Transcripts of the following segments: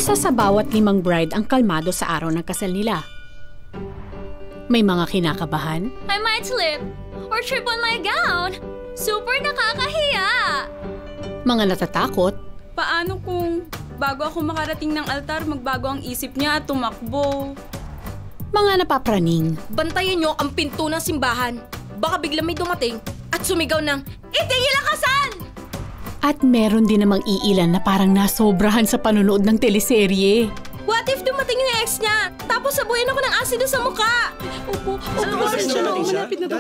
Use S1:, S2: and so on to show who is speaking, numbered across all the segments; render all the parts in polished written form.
S1: Isa sa bawat 5 bride ang kalmado sa araw ng kasal nila. May mga kinakabahan.
S2: I might slip or trip on my gown. Super nakakahiya.
S1: Mga natatakot.
S3: Paano kung bago ako makarating ng altar, magbago ang isip niya at tumakbo?
S1: Mga napapraning.
S4: Bantayan niyo ang pinto ng simbahan. Baka bigla may dumating at sumigaw ng, "Itigil ang kasal!"
S1: At meron din namang iilan na parang nasobrahan sa panonood ng teleserye.
S4: What if dumating yung ex niya, tapos sabuhin ako ng asido sa mukha?
S3: Opo, pasensya na po. Malapit na po.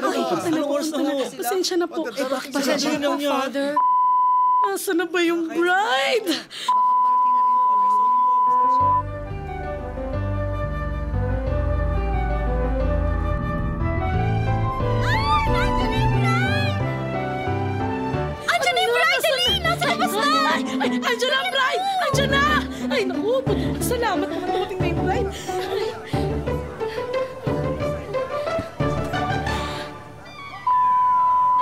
S3: Pasensya na po. Pasensya na po, Father. Nasaan na ba yung bride?
S4: Andiyan na yung bride, Dali! Nasa labas na!
S3: Andiyan na ang bride! Andiyan na! Ay, naku, salamat naman dumating na yung bride.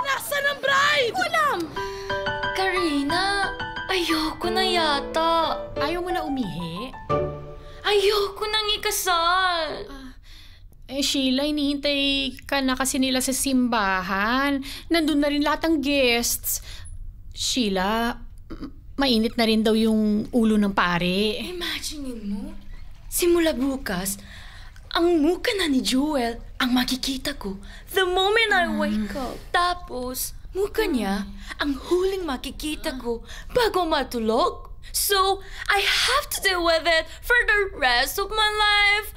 S3: Nasaan ang bride?
S4: Walang!
S2: Karina, ayoko na yata.
S1: Ayaw mo na umihi?
S2: Ayoko nang ikasal.
S1: Sheila, hinihintay ka na kasi nila sa simbahan. Nandun na rin lahat ng guests. Sheila, mainit na rin daw yung ulo ng pare.
S4: Imagine mo, simula bukas, ang muka na ni Joel ang makikita ko the moment I wake up. Tapos, muka niya ang huling makikita ko bago matulog. So, I have to deal with it for the rest of my life.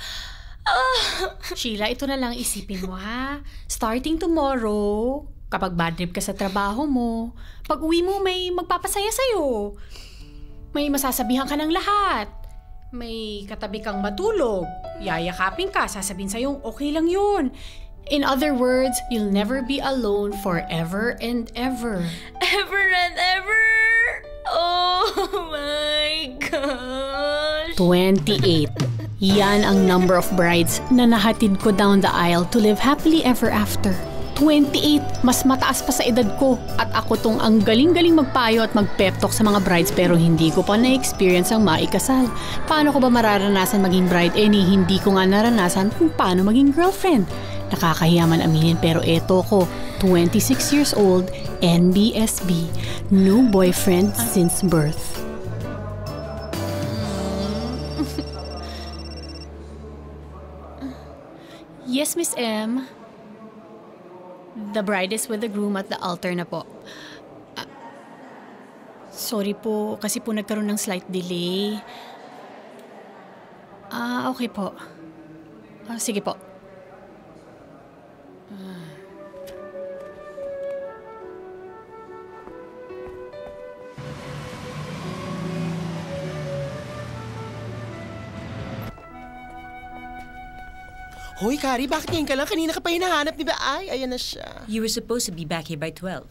S1: Sheila, ito na lang isipin mo, ha? Starting tomorrow, kapag bad trip ka sa trabaho mo, pag uwi mo may magpapasaya sa'yo. May masasabihan ka ng lahat. May katabi kang matulog. Yayakapin ka, sasabihin sa'yo, okay lang yun. In other words, you'll never be alone forever and ever.
S4: Ever and ever? Oh my gosh!
S1: 28. Yan ang number of brides na nahatid ko down the aisle to live happily ever after. 28, mas mataas pa sa edad ko. At ako tong ang galing-galing magpayo at mag-pep talk sa mga brides pero hindi ko pa na-experience ang maikasal. Paano ko ba mararanasan maging bride? Hindi ko nga naranasan kung paano maging girlfriend. Nakakahiya man aminin pero eto ko, 26 years old, NBSB, no boyfriend since birth. Yes, Miss M. The bride is with the groom at the altar na po. Sorry po, kasi po nagkaroon ng slight delay. Okay po. Sige po.
S5: Hoy, Kari, bakit ngayon ka lang? Kanina ka pa hinahanap, di ba? Ay, ayan na siya.
S6: You were supposed to be back here by 12.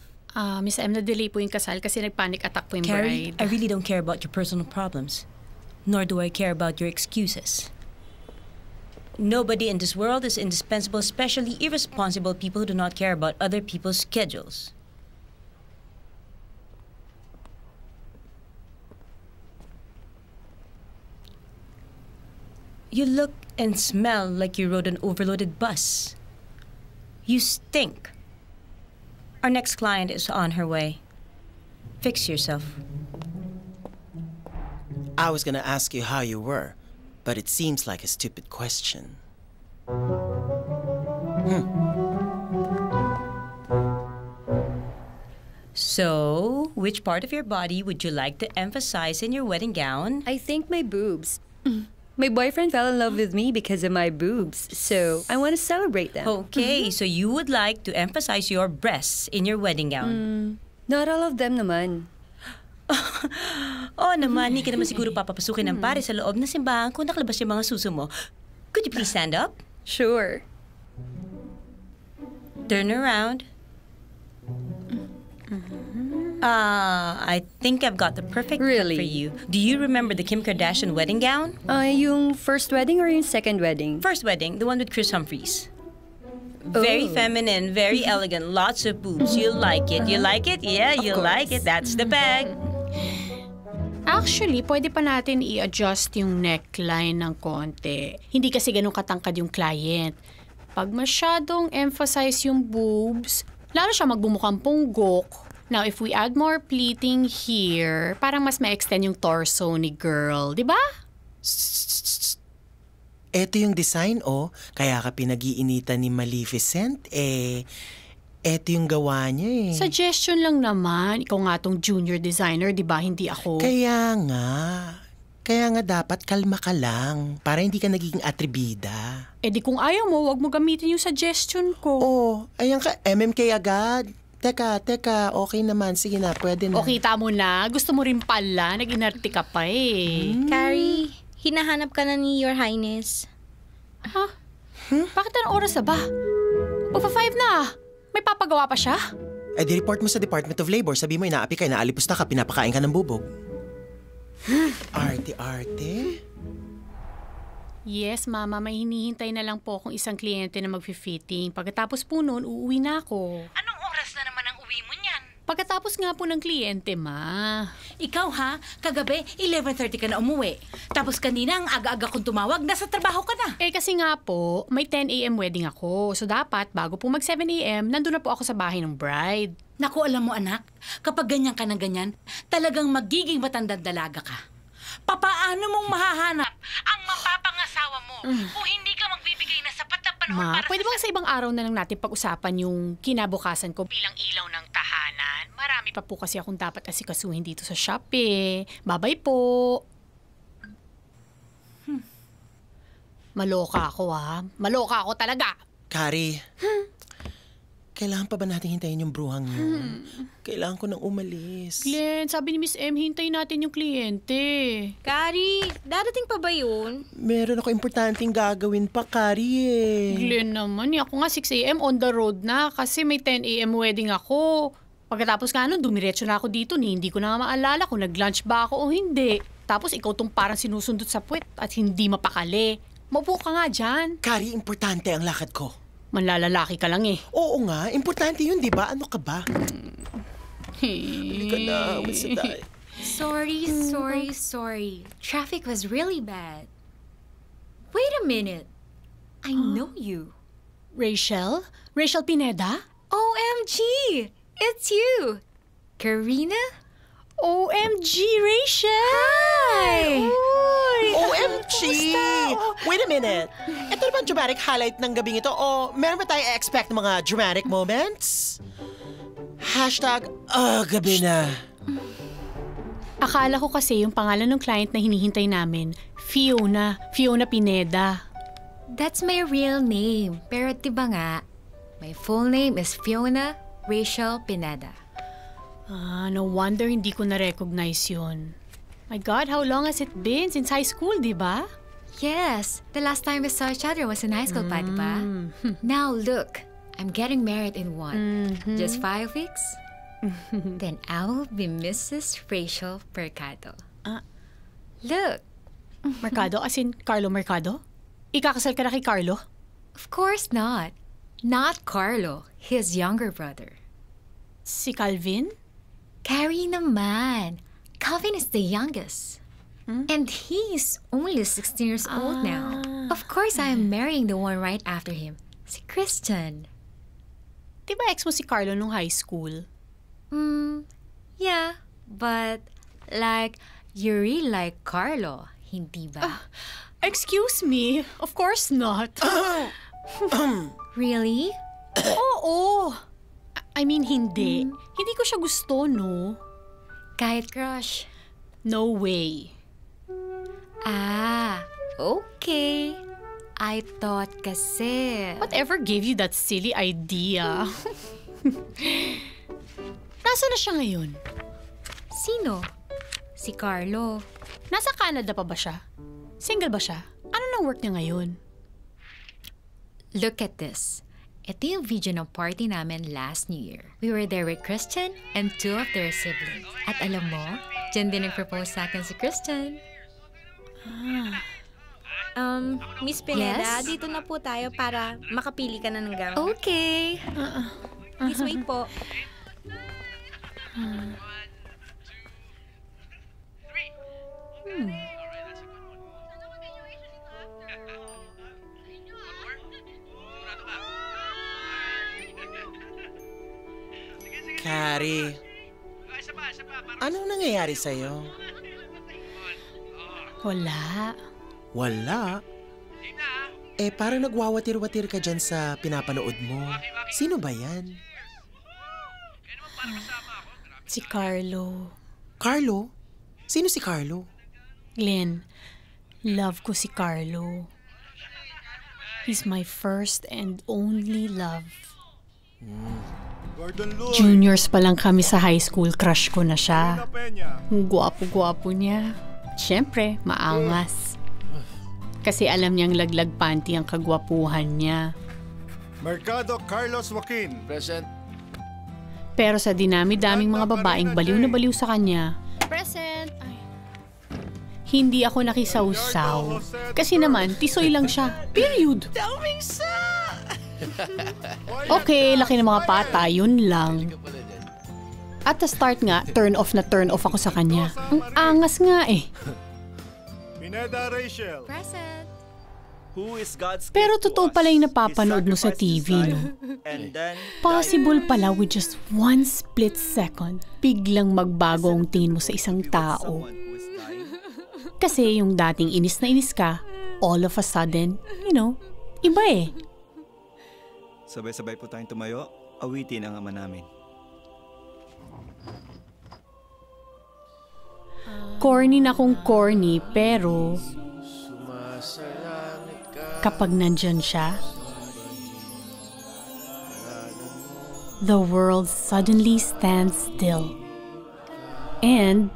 S1: Miss M, na-delay po yung kasal kasi nag-panic attack po yung
S6: Carrie,
S1: bride.
S6: I really don't care about your personal problems. Nor do I care about your excuses. Nobody in this world is indispensable, especially irresponsible people who do not care about other people's schedules. You look and smell like you rode an overloaded bus. You stink. Our next client is on her way. Fix yourself.
S5: I was gonna ask you how you were, but it seems like a stupid question.
S6: So, which part of your body would you like to emphasize in your wedding gown?
S7: I think my boobs. My boyfriend fell in love with me because of my boobs, so I want to celebrate them.
S6: Okay, so you would like to emphasize your breasts in your wedding gown.
S7: Not all of them naman.
S6: Oh naman, hindi ka naman siguro papapasukin ng pare sa loob ng simbahan kung nakalabas yung mga suso mo. Could you please stand up?
S7: Sure.
S6: Turn around. I think I've got the perfect
S7: Really?
S6: for you. Do you remember the Kim Kardashian wedding gown?
S7: Yung first wedding or yung second wedding?
S6: First wedding, the one with Chris Humphries. Very feminine, very elegant, lots of boobs. You like it. You like it? Yeah, you like it. That's the bag.
S1: Actually, pwede pa natin i-adjust yung neckline ng konti. Hindi kasi ganun katangkad yung client. Pag masyadong emphasize yung boobs, lalo siya magbumukhang punggok. Now, if we add more pleating here, parang mas ma-extend yung torso ni girl, di ba?
S5: Eto yung design, oh. Kaya ka pinag-iinitan ni Maleficent, eto yung gawa niya, eh.
S1: Suggestion lang naman. Ikaw nga tong junior designer, di ba? Hindi ako.
S5: Kaya nga dapat kalma ka lang para hindi ka nagiging atribida.
S1: Eh di kung ayaw mo, wag mo gamitin yung suggestion ko.
S5: Oh, ayan ka, MMK agad. Teka, okay naman. Sige na, pwede na.
S1: O kita mo na, gusto mo rin pala, nag-inarte ka pa eh.
S8: Carrie, hinahanap ka na ni Your Highness.
S1: Ha? Bakit anong oras na ba? Magpa-5 na. May papagawa pa siya?
S5: Eh, di-report mo sa Department of Labor. Sabi mo, inaapi ka, inaalipusta ka, pinapakain ka ng bubog. Arte.
S1: Yes, Mama. May hinihintay na lang po akong isang kliyente na mag-fitting. Pagkatapos po noon, uuwi na ako.
S6: Anong oras na naman ang uwi mo niyan?
S1: Pagkatapos nga po ng kliyente, Ma.
S6: Ikaw ha, kagabi 11:30 ka na umuwi. Tapos kanina ang aga-aga kong tumawag, nasa trabaho ka na.
S1: Eh kasi nga po, may 10 a.m. wedding ako. So dapat, bago po mag 7 a.m., nandun na po ako sa bahay ng bride.
S6: Naku, alam mo anak, kapag ganyan ka ng ganyan, talagang magiging matandang dalaga ka. Papaano mong mahahanap ang mapapangasawa mo kung hindi ka magbibigay na sapat na panahon
S1: Ma,
S6: para
S1: pwede bang sa ibang araw na lang natin pag-usapan yung kinabukasan ko bilang ilaw ng tahanan? Marami pa po kasi akong dapat asikasuhin dito sa shop eh. Babay po. Maloka ako ha. Maloka ako talaga.
S5: Kari, kailangan pa ba natin hintayin yung bruhang yun? Kailangan ko nang umalis.
S1: Glenn, sabi ni Miss M, hintayin natin yung kliyente.
S8: Carrie, darating pa ba yun?
S5: Meron ako importanteng gagawin pa, Kari eh.
S1: Glenn naman, ako nga 6 a.m. on the road na kasi may 10 a.m. wedding ako. Pagkatapos nga nun, dumiretso na ako dito ni hindi ko na maalala kung nag-lunch ba ako o hindi. Tapos ikaw tong parang sinusundot sa puwet at hindi mapakali. Maupo ka nga dyan.
S5: Kari, importante ang lakad ko.
S1: Manlalalaki ka lang eh.
S5: Oo nga, importante yun, di ba? Ano ka ba? Hindi ka na, umalis na tayo.
S4: Sorry. Traffic was really bad. Wait a minute. I know you.
S1: Rachel? Rachel Pineda?
S4: OMG! It's you! Karina?
S1: OMG, Rachel!
S4: Hi!
S5: OMG! Wait a minute. Ito na ba ang dramatic highlight ng gabing ito? O meron ba tayo expect ng mga dramatic moments? Hashtag, gabi na.
S1: Akala ko kasi yung pangalan ng client na hinihintay namin, Fiona Pineda.
S4: That's my real name. Pero diba nga, my full name is Fiona Rachel Pineda.
S1: No wonder hindi ko na-recognize yun. My God, how long has it been? Since high school, di ba?
S4: Yes, the last time we saw each other was in high school pa, diba? Now look, I'm getting married in just 5 weeks. Then I will be Mrs. Rachel Mercado. Look.
S1: Mercado? As in, Carlo Mercado? Ikakasal ka na kay Carlo?
S4: Of course not. Not Carlo, his younger brother.
S1: Si Calvin?
S4: Carrie naman. Calvin is the youngest. And he's only 16 years old now. Of course, I am marrying the one right after him. Si Christian.
S1: Di ba ex mo si Carlo nung high school?
S4: Yeah. But, you really like Carlo, hindi ba?
S1: Excuse me? Of course not.
S4: Really?
S1: Oo. I mean, hindi. Hindi ko siya gusto, no?
S4: Kahit crush.
S1: No way.
S4: Okay. I thought kasi...
S1: Whatever gave you that silly idea? Nasaan na siya ngayon?
S4: Sino? Si Carlo.
S1: Nasa Canada pa ba siya? Single ba siya? Ano nang work niya ngayon?
S4: Look at this. Ito yung video ng party namin last New Year. We were there with Christian and 2 of their siblings. At alam mo, dyan din nag-propose sa akin si Christian.
S8: Miss Pineda,
S4: Yes?
S8: dito na po tayo para makapili ka na ng gown.
S4: Okay.
S8: Please wait po.
S5: Carrie, anong nangyayari sa'yo?
S1: Wala.
S5: Wala? Parang nagwawatir-watir ka dyan sa pinapanood mo. Sino ba yan?
S1: Si Carlo.
S5: Carlo? Sino si Carlo?
S1: Glenn, love ko si Carlo. He's my first and only love. Juniors pa lang kami sa high school, crush ko na siya. Ang gwapo-gwapo niya. Siyempre, maangas. Kasi alam niyang laglag panty ang kagwapuhan niya.
S9: Mercado Carlos Joaquin. Present.
S1: Pero sa dinami-daming mga babaeng baliw na baliw sa kanya,
S8: Present.
S1: hindi ako nakisawsaw. Kasi naman, tisoy lang siya. Period. Okay, laki ng mga pata, yun lang. At the start nga, turn off ako sa kanya. Ang angas nga eh.
S9: Pineda Rachel.
S8: Present.
S1: Pero totoo pala yung napapanood mo sa TV, no? Possible pala with just one split second, biglang magbago ang tingin mo sa isang tao. Kasi yung dating inis na inis ka, all of a sudden, iba eh.
S10: Sabay-sabay po tayong tumayo, awitin ang ama namin.
S1: Corny na kung corny, pero kapag nandyan siya, the world suddenly stands still. And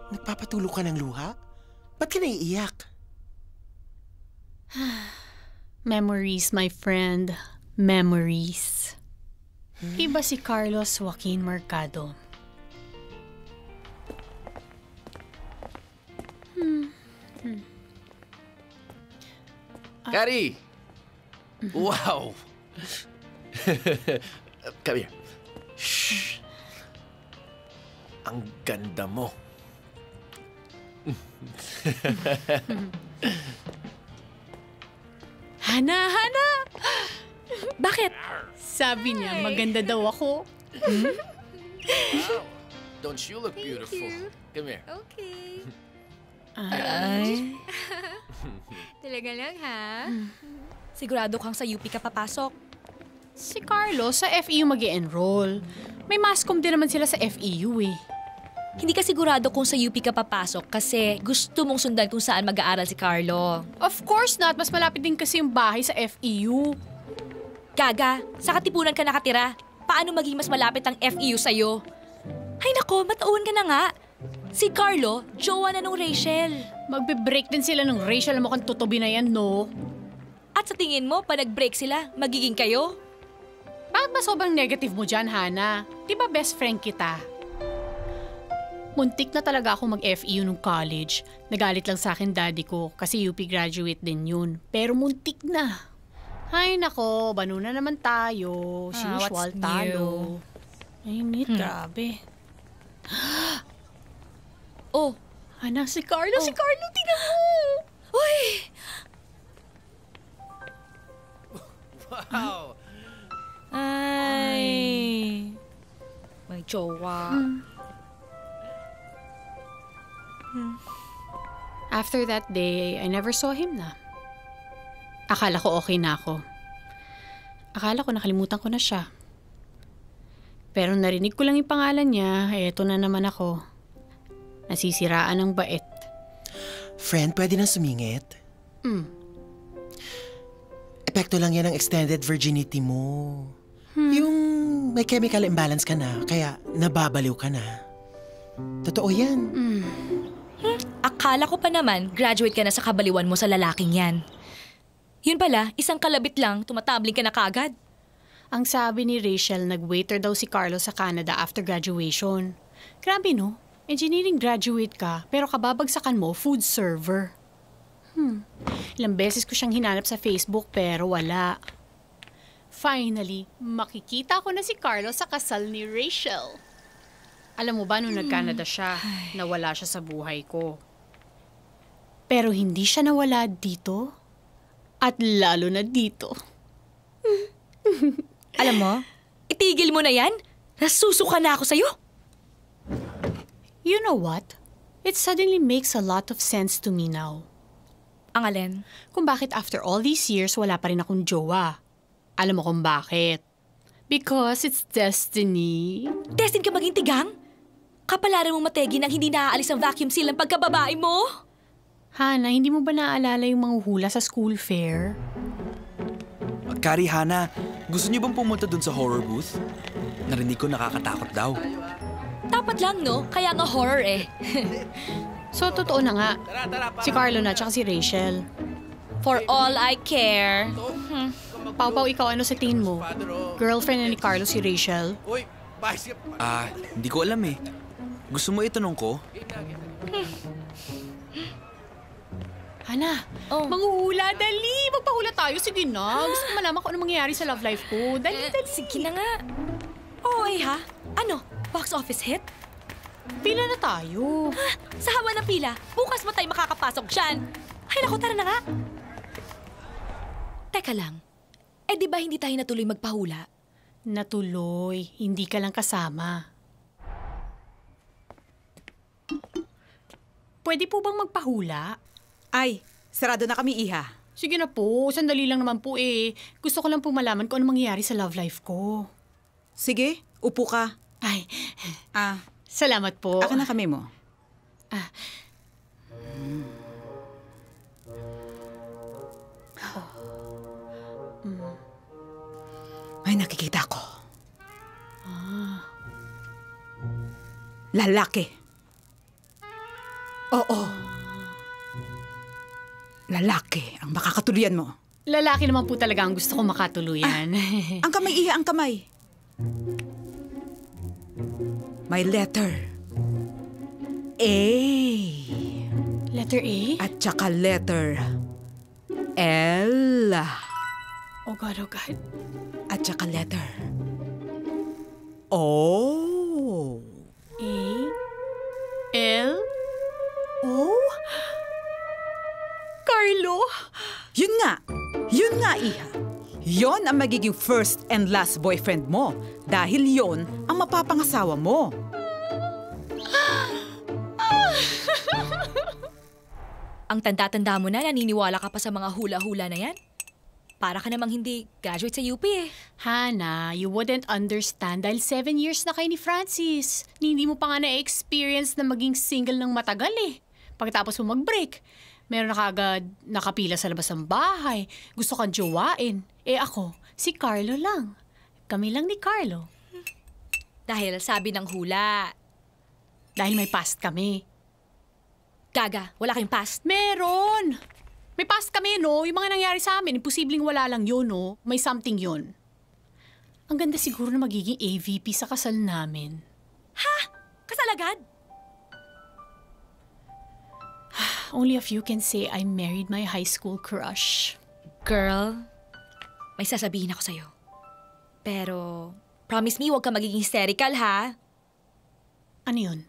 S5: Nagpapatulog ka ng luha? Ba't ka naiiyak?
S1: memories, my friend. Memories. Iba si Carlos Joaquin Mercado.
S11: Carrie! Wow! Come here. Shh! Ang ganda mo.
S1: Hana!
S4: Bakit?
S1: Sabi niya, maganda daw ako.
S11: Wow. Don't you look beautiful? Come here.
S8: Okay.
S1: Ay.
S8: Talaga lang, ha?
S4: Sigurado kang sa UP ka papasok.
S1: Si Carlos sa FEU mag-e-enroll. May mascom din naman sila sa FEU eh.
S4: Hindi ka sigurado kung sa UP ka papasok kasi gusto mong sundan kung saan mag-aaral si Carlo.
S1: Of course not. Mas malapit din kasi yung bahay sa FEU.
S4: Gaga, sa Katipunan ka nakatira. Paano maging mas malapit ang FEU sa'yo? Ay nako, matauhan ka na nga. Si Carlo, jowa na nung Rachel.
S1: Magbe-break din sila ng Rachel na mukhang tutubi na yan, no?
S4: At sa tingin mo, pa nag-break sila, magiging kayo?
S1: Bakit ba sobrang negative mo dyan, Hana? Di ba best friend kita? Muntik na talaga ako mag-FEU nung college. Nagalit lang sa akin daddy ko kasi UP graduate din yun. Pero muntik na. Ay nako, banuna naman tayo. Usual talo. Ay, grabe.
S4: Oh,
S1: Hana, si Carlo, tingnan mo!
S4: uy!
S11: Wow!
S4: Ay, may jowa.
S1: After that day, I never saw him na. Akala ko okay na ako. Akala ko nakalimutan ko na siya. Pero narinig ko lang yung pangalan niya, eto na naman ako. Nasisiraan ng bait.
S5: Friend, pwede na sumingit? Epekto lang yan ng extended virginity mo. Yung may chemical imbalance ka na, kaya nababaliw ka na. Totoo yan.
S4: Akala ko pa naman, graduate ka na sa kabaliwan mo sa lalaking yan. Yun pala, isang kalabit lang, tumatabling ka na kagad.
S1: Ang sabi ni Rachel, nag-waiter daw si Carlos sa Canada after graduation. Grabe no? Engineering graduate ka, pero kababagsakan mo, food server. Ilang beses ko siyang hinanap sa Facebook, pero wala. Finally, makikita ko na si Carlos sa kasal ni Rachel. Alam mo ba, nung nag-Canada siya, nawala siya sa buhay ko. Pero hindi siya nawala dito. At lalo na dito.
S4: Alam mo, Itigil mo na yan? Nasusuka na ako sa'yo.
S1: You know what? It suddenly makes a lot of sense to me now.
S4: Ang alin?
S1: Kung bakit after all these years, wala pa rin akong jowa. Alam mo kung bakit? Because it's destiny.
S4: Destined ka maging tigang? Kapalaran mong mategi nang hindi naaalis ang vacuum seal ng pagkababae mo?
S1: Hana, hindi mo ba naaalala yung mga hula sa school fair?
S12: Kari, Hana, gusto niyo bang pumunta dun sa horror booth? Narinig ko nakakatakot daw.
S4: Dapat lang, no? Kaya nga horror eh.
S1: So, totoo na nga. Si Carlo na, tsaka si Rachel.
S4: For all I care.
S1: Pau, ikaw ano sa tingin mo? Girlfriend na ni Carlo si Rachel?
S12: Hindi ko alam eh. Gusto mo itanong ko?
S1: Hana, manghuhula, dali! Magpahula tayo, sige na. Gusto ko malaman kung ano mangyayari sa love life ko. Dali.
S4: Sige na nga. Oo ha? Ano? Box office hit?
S1: Pila na tayo.
S4: Ha? Sa hawa ng pila, bukas mo tayo makakapasok dyan. Ay naku, tara na nga. Teka lang. Di ba hindi tayo natuloy magpahula?
S1: Natuloy. Hindi ka lang kasama. Pwede po bang magpahula?
S13: Ay, sarado na kami, Iha.
S1: Sige na po. Sandali lang naman po eh. Gusto ko lang po malaman kung ano mangyayari sa love life ko.
S13: Sige, upo ka.
S1: Ay, salamat po.
S13: Akin na kami mo. May nakikita ko. Lalaki. Oo. Lalaki ang makakatuluyan mo.
S1: Lalaki naman po talaga ang gusto ko makatuluyan.
S13: Ang kamay, Iha, ang kamay. May letter. A.
S1: Letter A?
S13: At saka letter L.
S1: Oh God, oh God.
S13: At saka letter O.
S1: A. L. O. Carlo?
S13: Yun nga, Iha. Yon ang magiging first and last boyfriend mo. Dahil yon ang mapapangasawa mo.
S4: Ang tanda-tanda mo na, naniniwala ka pa sa mga hula-hula na yan? Para ka namang hindi graduate sa UP eh.
S1: Hana, you wouldn't understand dahil 7 years na kayo ni Francis. Hindi mo pa nga na-experience na maging single ng matagal eh. Pagkatapos mo mag-break, meron na kaagad nakapila sa labas ng bahay. Gusto kang jowain. Ako, si Carlo lang. Kami lang ni Carlo.
S4: Dahil sabi ng hula.
S1: Dahil may past kami.
S4: Gaga, wala kayong past?
S1: Meron! May past kami, no? Yung mga nangyari sa amin, imposibleng wala lang yun, no? May something yun. Ang ganda siguro na magiging AVP sa kasal namin.
S4: Ha? Kasal agad?
S1: Only a few can say I married my high school crush.
S4: Girl, may sasabihin ako sa'yo. Pero, promise me, huwag ka magiging hysterical, ha?
S1: Ano yun?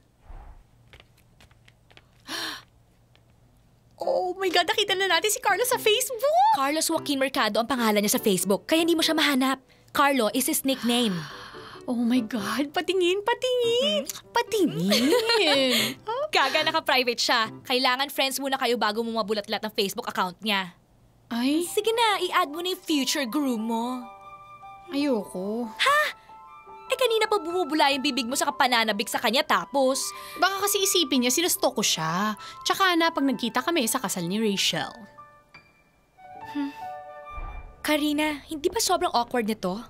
S1: Oh my God, nakita na natin si Carlo sa Facebook!
S4: Carlos Joaquin Mercado ang pangalan niya sa Facebook, kaya hindi mo siya mahanap. Carlo is his nickname.
S1: Oh my God, patingin! Patingin!
S4: Gaga, naka-private siya. Kailangan friends muna kayo bago mo mabulat-lat ng Facebook account niya.
S1: Ay?
S4: Sige na, i-add mo na yung future groom mo.
S1: Ayoko.
S4: Ha? Kanina pa bumubula yung bibig mo sa kapananabik sa kanya tapos...
S1: Baka kasi isipin niya, sinustok ko siya. Tsaka na pag nagkita kami sa kasal ni Rachel.
S4: Karina, hindi ba sobrang awkward nito?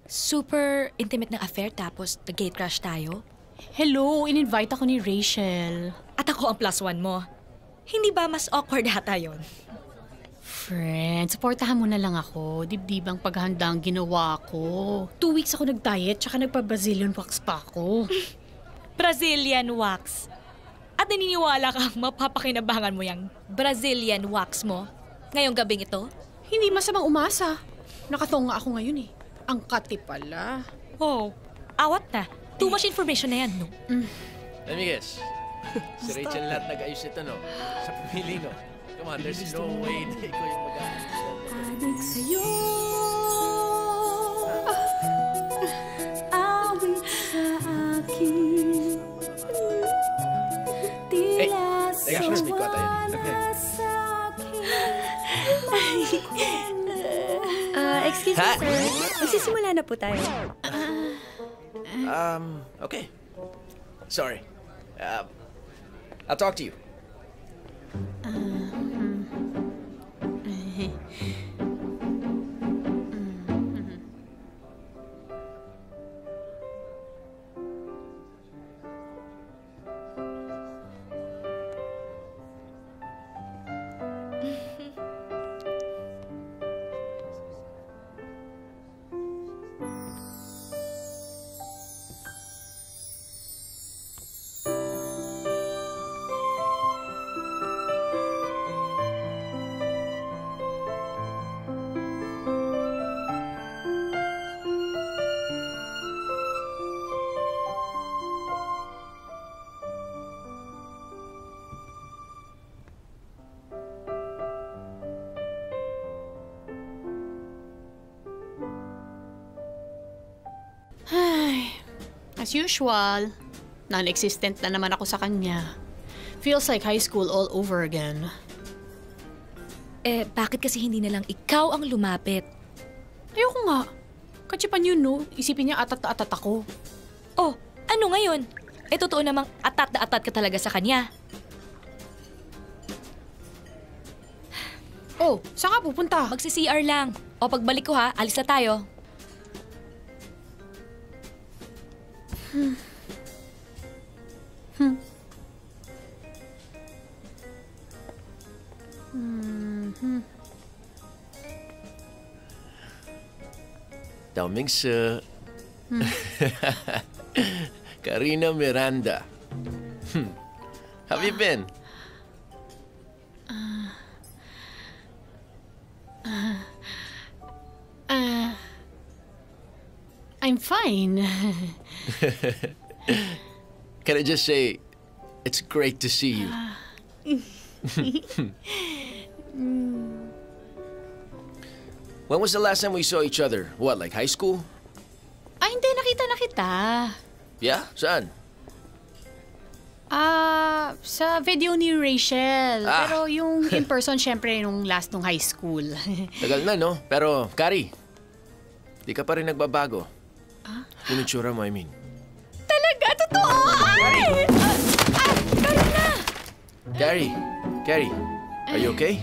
S4: Super intimate ng affair tapos nag-gate crush tayo?
S1: Hello, in-invite ako ni Rachel.
S4: At ako ang +1 mo. Hindi ba mas awkward hata yun?
S1: Friend, supportahan mo na lang ako. Dibdibang paghahanda ang ginawa ko. 2 weeks ako nag-diet, tsaka nagpa-Brazilian wax pa ako.
S4: Brazilian wax? At naniniwala kang mapapakinabangan mo yung Brazilian wax mo ngayong gabing ito?
S1: Hindi masamang umasa. Nakatonga ako ngayon eh. Ang kati pala.
S4: Oh, awat na. Too much information na yan, no?
S11: Let me guess. Si Rachel lahat nag-ayos ito, no? Sa pamili, no? Come on, there's no way na ikaw yung mag-ayos.
S1: Adik sa'yo.
S7: Excuse me, sir. Magsisimula na po tayo.
S11: Okay. Sorry. I'll talk to you.
S1: As usual, non-existent na naman ako sa kanya. Feels like high school all over again.
S4: Bakit kasi hindi na lang ikaw ang lumapit?
S1: Ayoko nga. Katsipan yun, no? Isipin niya atat na atat ako.
S4: Oh, ano ngayon? Totoo namang atat na atat ka talaga sa kanya.
S1: Oh, saan ka pupunta?
S4: Magsi-CR lang. O pagbalik ko ha, alis na tayo.
S11: Daming sa... Karina Miranda. Have you been?
S1: I'm fine.
S11: Can I just say, it's great to see you. When was the last time we saw each other? What, like high school?
S1: Ay, hindi. Nakita na kita.
S11: Yeah? Saan?
S1: Sa video ni Rachel. Pero yung in person, syempre, nung last nung high school.
S11: Tagal na, no? Pero, Kari, di ka pa rin nagbabago. Yung itsura mo, I mean.
S1: Talaga? Totoo? Ay! Karina!
S11: Kari, are you okay?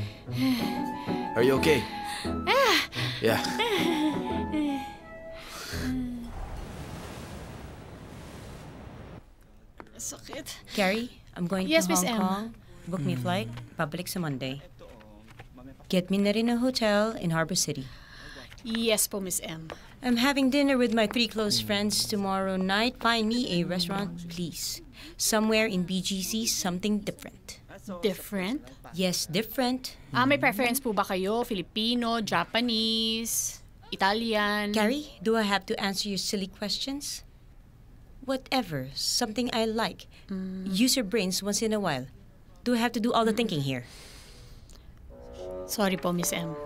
S11: Are you okay? Yeah.
S1: Sakit.
S6: Carrie, I'm going
S1: Yes,
S6: to
S1: Miss
S6: Hong
S1: M.
S6: Kong. Book me a flight. Pabalik sa Monday. Get me na rin a hotel in Harbor City.
S1: Yes po, Miss M.
S6: I'm having dinner with my 3 close friends tomorrow night. Find me a restaurant, please. Somewhere in BGC, something different.
S1: Different?
S6: Yes, different.
S1: May preference po ba kayo? Filipino, Japanese, Italian?
S6: Carrie, do I have to answer your silly questions? Whatever, something I like. Use your brains once in a while. Do I have to do all the thinking here?
S1: Sorry po, Miss M.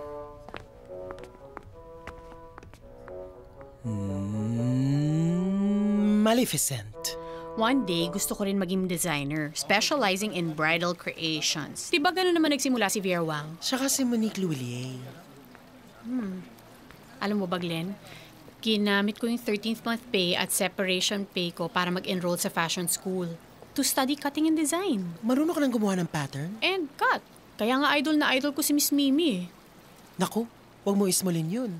S5: Maleficent.
S1: One day, gusto ko rin maging designer, specializing in bridal creations. Diba gano'n naman nagsimula si Vera Wang?
S5: Siya kasi Monique Loulier.
S1: Alam mo ba, Glenn? Ginamit ko yung 13th month pay at separation pay ko para mag-enroll sa fashion school to study cutting and design.
S5: Marunong ka nang gumawa ng pattern?
S1: And cut. Kaya nga idol na idol ko si Miss Mimi.
S5: Naku, huwag mo ismulin yun.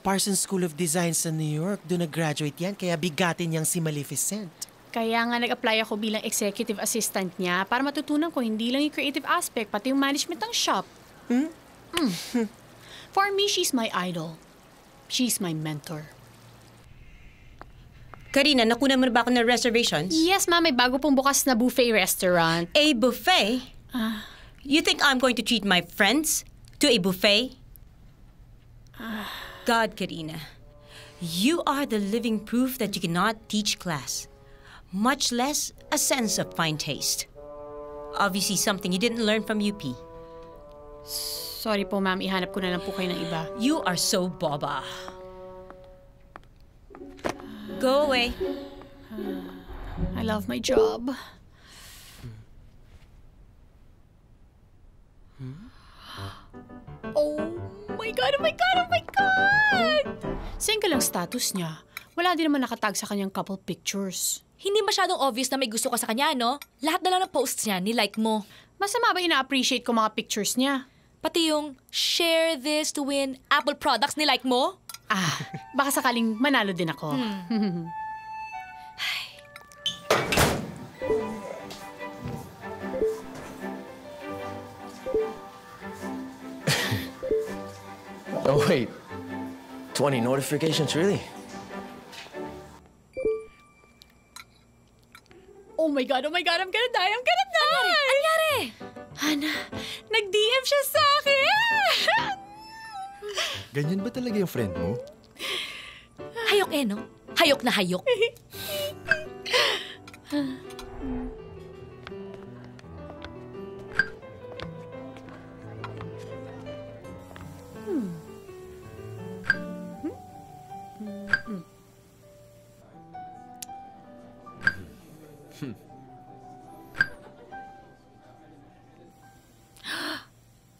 S5: Parsons School of Design sa New York, doon nag-graduate yan, kaya bigatin niyang si Maleficent.
S1: Kaya nga nag-apply ako bilang executive assistant niya para matutunan ko hindi lang yung creative aspect, pati yung management ng shop. For me, she's my idol. She's my mentor.
S6: Karina, nakunan mo na ba ako ng reservations?
S1: Yes, ma'am. May bago pong bukas na buffet restaurant.
S6: A buffet? You think I'm going to treat my friends to a buffet? God, Karina, you are the living proof that you cannot teach class, much less a sense of fine taste. Obviously something you didn't learn from UP.
S1: Sorry po, ma'am. Ihanap ko na lang po kayo ng iba.
S6: You are so boba. Go away.
S1: I love my job. Oh my God, oh my God, oh my God! status niya. Wala din naman nakatag sa kanyang couple pictures.
S4: Hindi masyadong obvious na may gusto ka sa kanya, no? Lahat na lang ng posts niya, ni-like mo.
S1: Masama ba ina-appreciate ko mga pictures niya?
S4: Pati yung share this to win Apple products, ni-like mo?
S1: Baka sakaling manalo din ako.
S11: Oh, wait. 20 notifications, really?
S1: Oh my God, I'm gonna die!
S4: Anyari?
S1: Hana, nag-DM siya sa akin!
S9: Ganyan ba talaga yung friend mo?
S4: Hayok no? Hayok na hayok.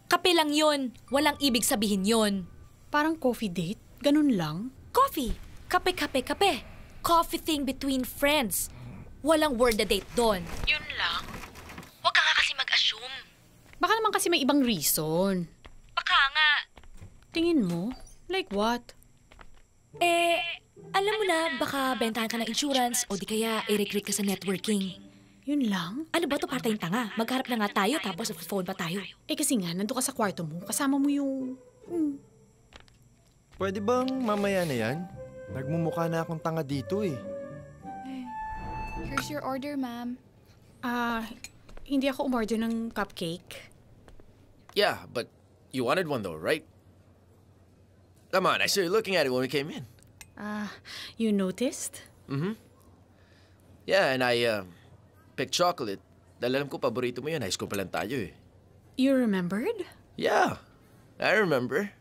S4: Kape lang yun. Walang ibig sabihin yun.
S1: Parang coffee date? Ganun lang?
S4: Coffee. Kape. Coffee thing between friends. Walang word na date doon. Yun lang. Huwag ka nga kasi mag-assume.
S1: Baka naman kasi may ibang reason.
S4: Baka nga.
S1: Tingin mo? Like what?
S4: Alam mo na, baka bentahan ka ng insurance o di kaya i-recruit ka sa networking.
S1: Yun lang?
S4: Ano ba ito part-time tanga? Magharap na nga tayo tapos phone pa tayo.
S1: Kasi nga, nandun ka sa kwarto mo. Kasama mo yung...
S9: Pwede bang mamaya na yan? Nagmumukha na akong tanga dito eh.
S8: Here's your order, ma'am.
S1: Hindi ako umorder ng cupcake.
S11: Yeah, but you wanted one though, right? Come on, I saw you looking at it when we came in.
S1: You noticed?
S11: Mm-hmm. Yeah, and I picked chocolate. Dahil alam ko, paborito mo yun. High school pa lang tayo eh.
S1: You remembered?
S11: Yeah, I remember.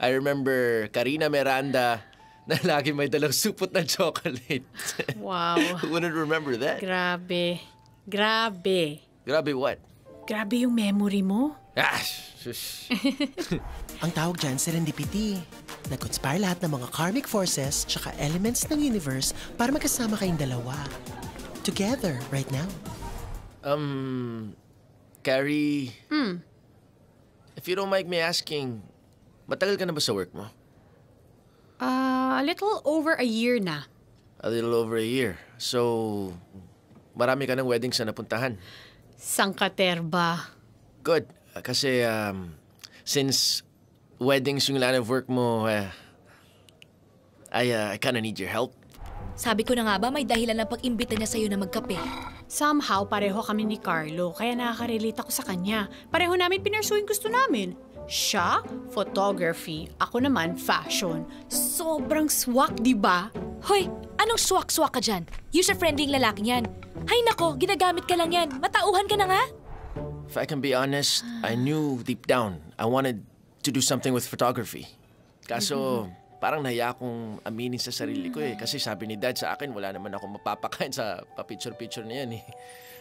S11: I remember Karina Miranda na lagi may dalang supot na chocolate.
S1: Wow.
S11: Who wouldn't remember that?
S1: Grabe
S11: what?
S1: Grabe yung memory mo.
S11: Shush.
S5: Ang tawag dyan, serendipity. Nag-conspire lahat ng mga karmic forces tsaka elements ng universe para magkasama kayong dalawa. Together, right now.
S11: Carrie, if you don't mind me asking, matagal ka na ba sa work mo?
S1: A little over a year na.
S11: A little over a year. So, marami ka ng weddings na napuntahan.
S1: Sangkaterba.
S11: Good. Kasi, since weddings yung line of work mo, I kinda need your help.
S4: Sabi ko na nga ba, may dahilan ng pag-imbita niya sa'yo na magkape.
S1: Somehow, pareho kami ni Carlo, kaya nakaka-relate ako sa kanya. Pareho namin pinursuing gusto namin. Siya, photography. Ako naman, fashion. Sobrang swak, di ba?
S4: Hoy, anong swak-swak ka dyan? User-friendly yung lalaking yan. Hay nako, ginagamit ka lang yan. Matauhan ka na nga.
S11: If I can be honest, I knew deep down I wanted to do something with photography. Kaso, parang nahiya akong aminin sa sarili ko eh. Kasi sabi ni Dad sa akin, wala naman ako mapapakain sa pa-picture-picture na yan eh.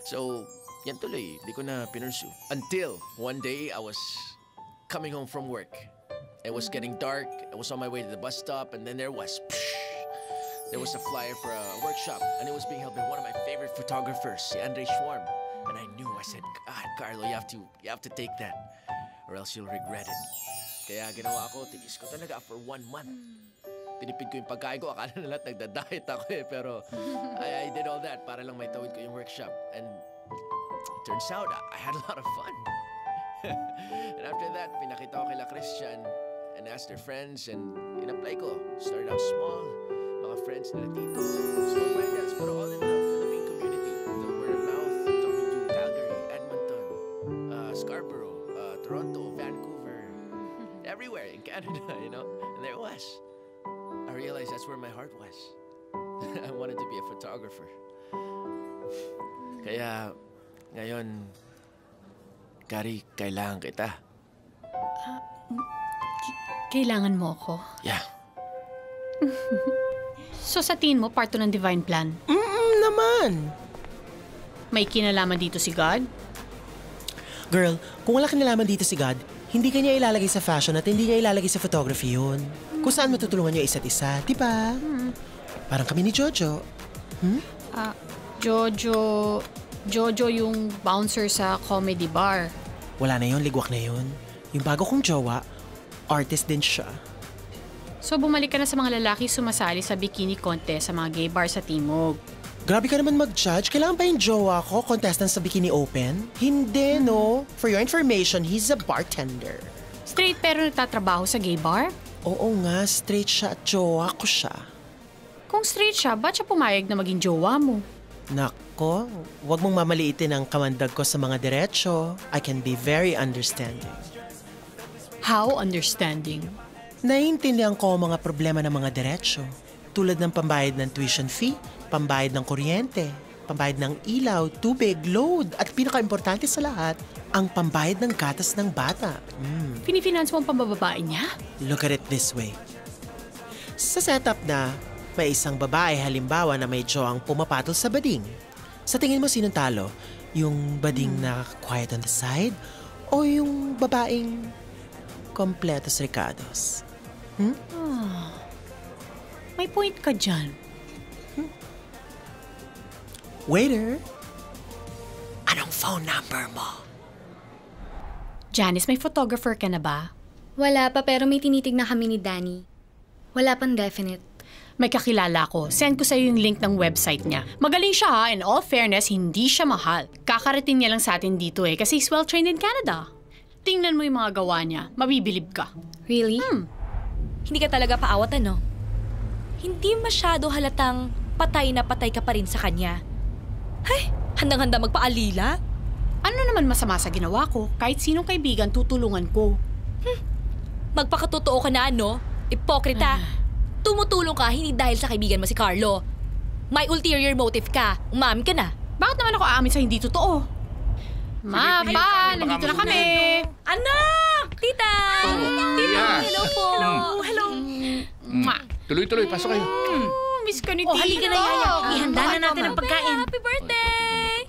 S11: So, yan tuloy. Di ko na pinursu. Until one day, I was coming home from work. It was getting dark. I was on my way to the bus stop, and then there was a flyer for a workshop, and it was being held by one of my favorite photographers, si Andre Schwarm. And I knew, I said, God, Carlo, you have to take that, or else you'll regret it. Kaya ginawa ko, tinis ko talaga for 1 month. Tinipid ko yung pagkain ko, akala na lahat nagda-diet ako eh, pero I did all that para lang may tawid ko yung workshop. And it turns out, I had a lot of fun. And after that, pinakita ko kila Christian and asked their friends and in-apply ko. Started out small, mga friends nila dito, small friends, pero all in the Philippine community. The word of mouth, talking to Calgary, Edmonton, Scarborough, Toronto, Vancouver, everywhere in Canada, you know? And there it was. I realized that's where my heart was. I wanted to be a photographer. Kaya, ngayon, Kari, kailangan kita.
S1: Kailangan mo ako?
S11: Yeah.
S1: So sa tingin mo, part 2 ng Divine Plan?
S5: Naman.
S1: May kinalaman dito si God?
S5: Girl, kung wala kinalaman dito si God, Hindi ka niya ilalagay sa fashion at hindi niya ilalagay sa photography yun. Kung saan matutulungan niyo isa't isa, di ba? Parang kami ni Jojo.
S1: Jojo yung bouncer sa comedy bar.
S5: Wala na yun, ligwak na yun. Yung bago kong jowa, artist din siya.
S1: So bumalik ka na sa mga lalaki sumasali sa bikini contest sa mga gay bar sa Timog.
S5: Grabe ka naman mag-judge. Kailangan ba yung jowa ko contestant sa Bikini Open? Hindi, no? For your information, he's a bartender.
S1: Straight pero nagtatrabaho sa gay bar?
S5: Oo nga, straight siya at jowa ko siya.
S1: Kung straight siya, ba't siya pumayag na maging jowa mo?
S5: Nako, wag mong mamaliitin ang kamandag ko sa mga diretsyo. I can be very understanding.
S1: How understanding?
S5: Naiintindihan ko ang mga problema ng mga diretsyo. Tulad ng pambayad ng tuition fee, pambayad ng kuryente, pambayad ng ilaw, tubig, load, at pinaka-importante sa lahat, ang pambayad ng gatas ng bata.
S1: Finifinance mo ang pambababae niya?
S5: Look at it this way. Sa setup na may isang babae halimbawa na may jowang pumapatol sa bading. Sa tingin mo sinong talo? Yung bading na quiet on the side o yung babaeng kompletos ricados?
S1: May point ka dyan.
S5: Waiter, anong phone number mo?
S1: Janice, may photographer ka na ba?
S2: Wala pa pero may tinitignan kami ni Danny. Wala pang definite.
S1: May kakilala ko. Send ko sa'yo yung link ng website niya. Magaling siya ha. In all fairness, hindi siya mahal. Kakarating niya lang sa atin dito kasi he's well-trained in Canada. Tingnan mo yung mga gawa niya. Mabibilib ka.
S4: Really? Hindi ka talaga paawat, ano? Hindi masyado halatang patay na patay ka pa rin sa kanya. Ay, handang-handa magpaalila?
S1: Ano naman masama sa ginawa ko? Kahit sinong kaibigan, tutulungan ko.
S4: Magpakatotoo ka na, ano? Ipokrita. Tumutulong ka hindi dahil sa kaibigan mo si Carlo. May ulterior motive ka. Umamin ka na.
S1: Bakit naman ako aamin sa hindi totoo? Ma, pa, nandito na kami.
S4: Anak! Tita! Tita! Hello po! Hello!
S14: Tuloy-tuloy, pasok kayo.
S1: Miss ka ni Tita.
S4: Halika na, Yaya. Ihanda na natin ang pagkain.
S2: Happy birthday!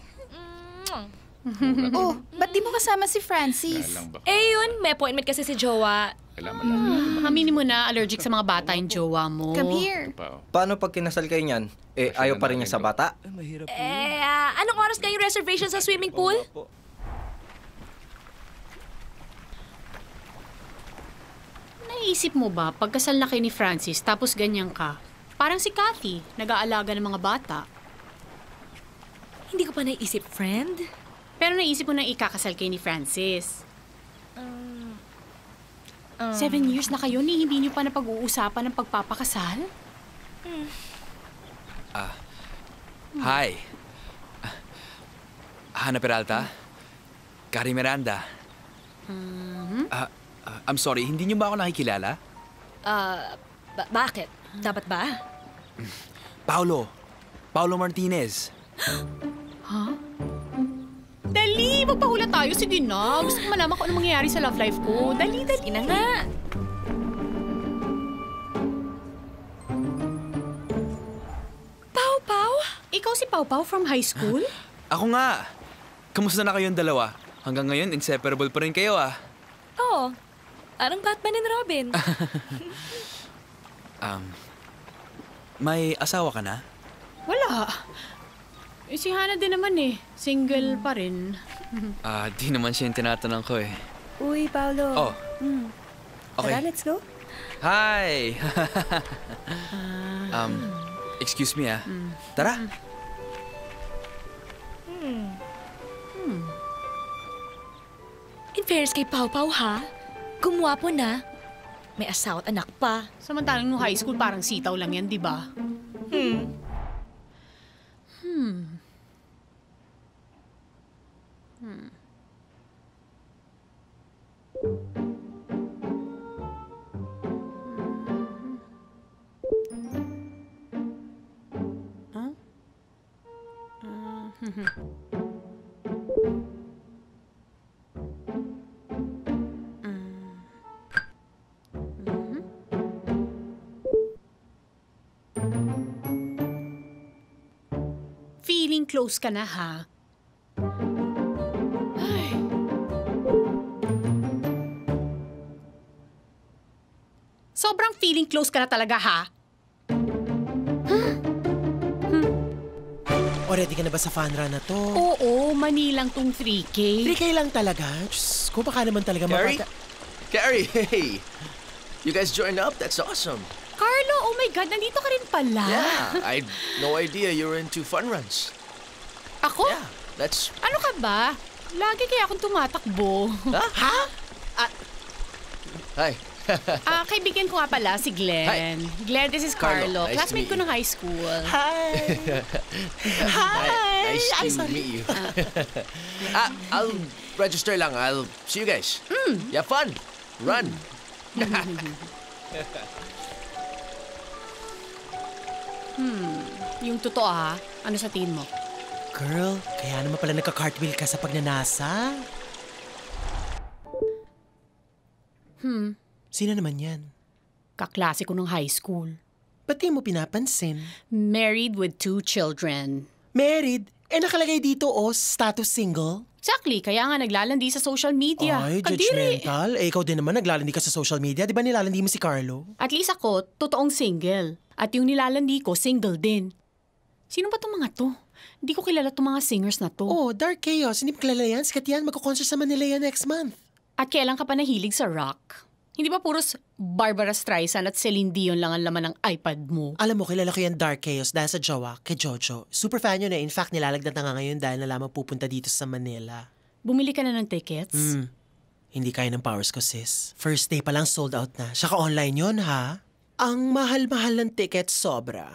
S15: Ba't di mo kasama si Francis?
S4: Yun, may appointment kasi si Jowa.
S1: Aminin mo na, allergic sa mga bata yung jowa mo.
S15: Come here.
S16: Paano pag kinasal kayo niyan? Ayaw pa rin niya sa bata?
S4: Anong oras kayong reservation sa swimming pool?
S1: Naisip mo ba, pagkasal na kayo ni Francis tapos ganyan ka? Parang si Cathy, nag-aalaga ng mga bata.
S4: Hindi ko pa naisip, friend.
S1: Pero naisip mo na ikakasal kayo ni Francis. 7 years na kayo, hindi niyo pa napag-uusapan ng pagpapakasal?
S12: Hi. Hannah Peralta? Carrie Miranda? I'm sorry, hindi niyo ba ako nakikilala?
S4: Bakit? Dapat ba?
S12: Paolo Martinez.
S1: Dali! Magpahula tayo. Sige na. Gusto ko malaman kung ano mangyayari sa love life ko. Dali.
S4: Ina nga. Pau?
S1: Ikaw si Pau from high school?
S12: Ako nga. Kamusta na kayong dalawa? Hanggang ngayon, inseparable pa rin kayo
S4: Oo. Parang Batman and Robin.
S12: May asawa ka na?
S1: Wala. Si Hannah din naman Single pa rin.
S12: Di naman siya yung tinatanong ko
S7: Uy, Paolo.
S12: Okay.
S7: Tara, let's go.
S12: Hi! Excuse me Tara.
S4: In fairness kay Pau, ha? Gumwapo na. May asawa at anak pa.
S1: Samantalang nung high school, parang sitaw lang yan, di ba? Feeling close ka na, ha? Ay. sobrang feeling close ka na talaga, ha?
S5: O, ready ka na ba sa fun run na to?
S1: Oo, manilang tong 3K.
S5: 3K lang talaga? Diyos ko, baka naman talaga
S11: Carrie? Carrie, hey! You guys joined up? That's awesome.
S1: Carlo, oh my God, nandito ka rin pala.
S11: Yeah, I had no idea you were into fun runs.
S1: Ako?
S11: Yeah, that's...
S1: Ano ka ba? Lagi kaya akong tumatakbo.
S11: Ha? Hi.
S1: Kaibigan ko nga pala, si Glenn.
S11: Hi.
S1: Glenn, this is
S11: Carlo.
S1: Carlo.
S11: Nice to
S1: Classmate
S11: meet
S1: ko
S11: you.
S1: ng high school.
S5: Hi! Hi!
S11: Nice to meet you. I'll register lang. I'll see you guys. You have fun. Run.
S1: Yung totoo ha? Ano sa tingin mo?
S5: Girl, kaya naman pala nagka-cartwheel ka sa pagnanasa. Sino naman yan?
S1: Kaklase ko ng high school.
S5: Ba't di mo pinapansin?
S1: Married with 2 children.
S5: Married? Nakalagay dito, status single?
S1: Exactly, kaya nga naglalandi sa social media.
S5: Ay,
S1: Kadiri.
S5: judgmental. Ikaw din naman naglalandi ka sa social media. Di ba nilalandi mo si Carlo?
S1: At least ako, totoong single. At yung nilalandi ko, single din. Sino ba itong mga to? Hindi ko kilala itong mga singers na to.
S5: Oh, Dark Chaos. Hindi mo kilala yan. Sikat yan. Magko-concert sa Manila yan next month.
S1: At kailan ka pa nahilig sa rock? Hindi ba puros Barbara Streisand at Celine Dion lang ang laman ng iPad mo?
S5: Alam mo, kilala ko yan Dark Chaos dahil sa jowa, kay Jojo. Super fan yun eh. In fact, nilalagdat na nga ngayon dahil nalaman pupunta dito sa Manila.
S1: Bumili ka na ng tickets?
S5: Hindi kaya ng powers ko, sis. First day pa lang sold out na. Saka online yun, ha? Ang mahal-mahal ng ticket, sobra.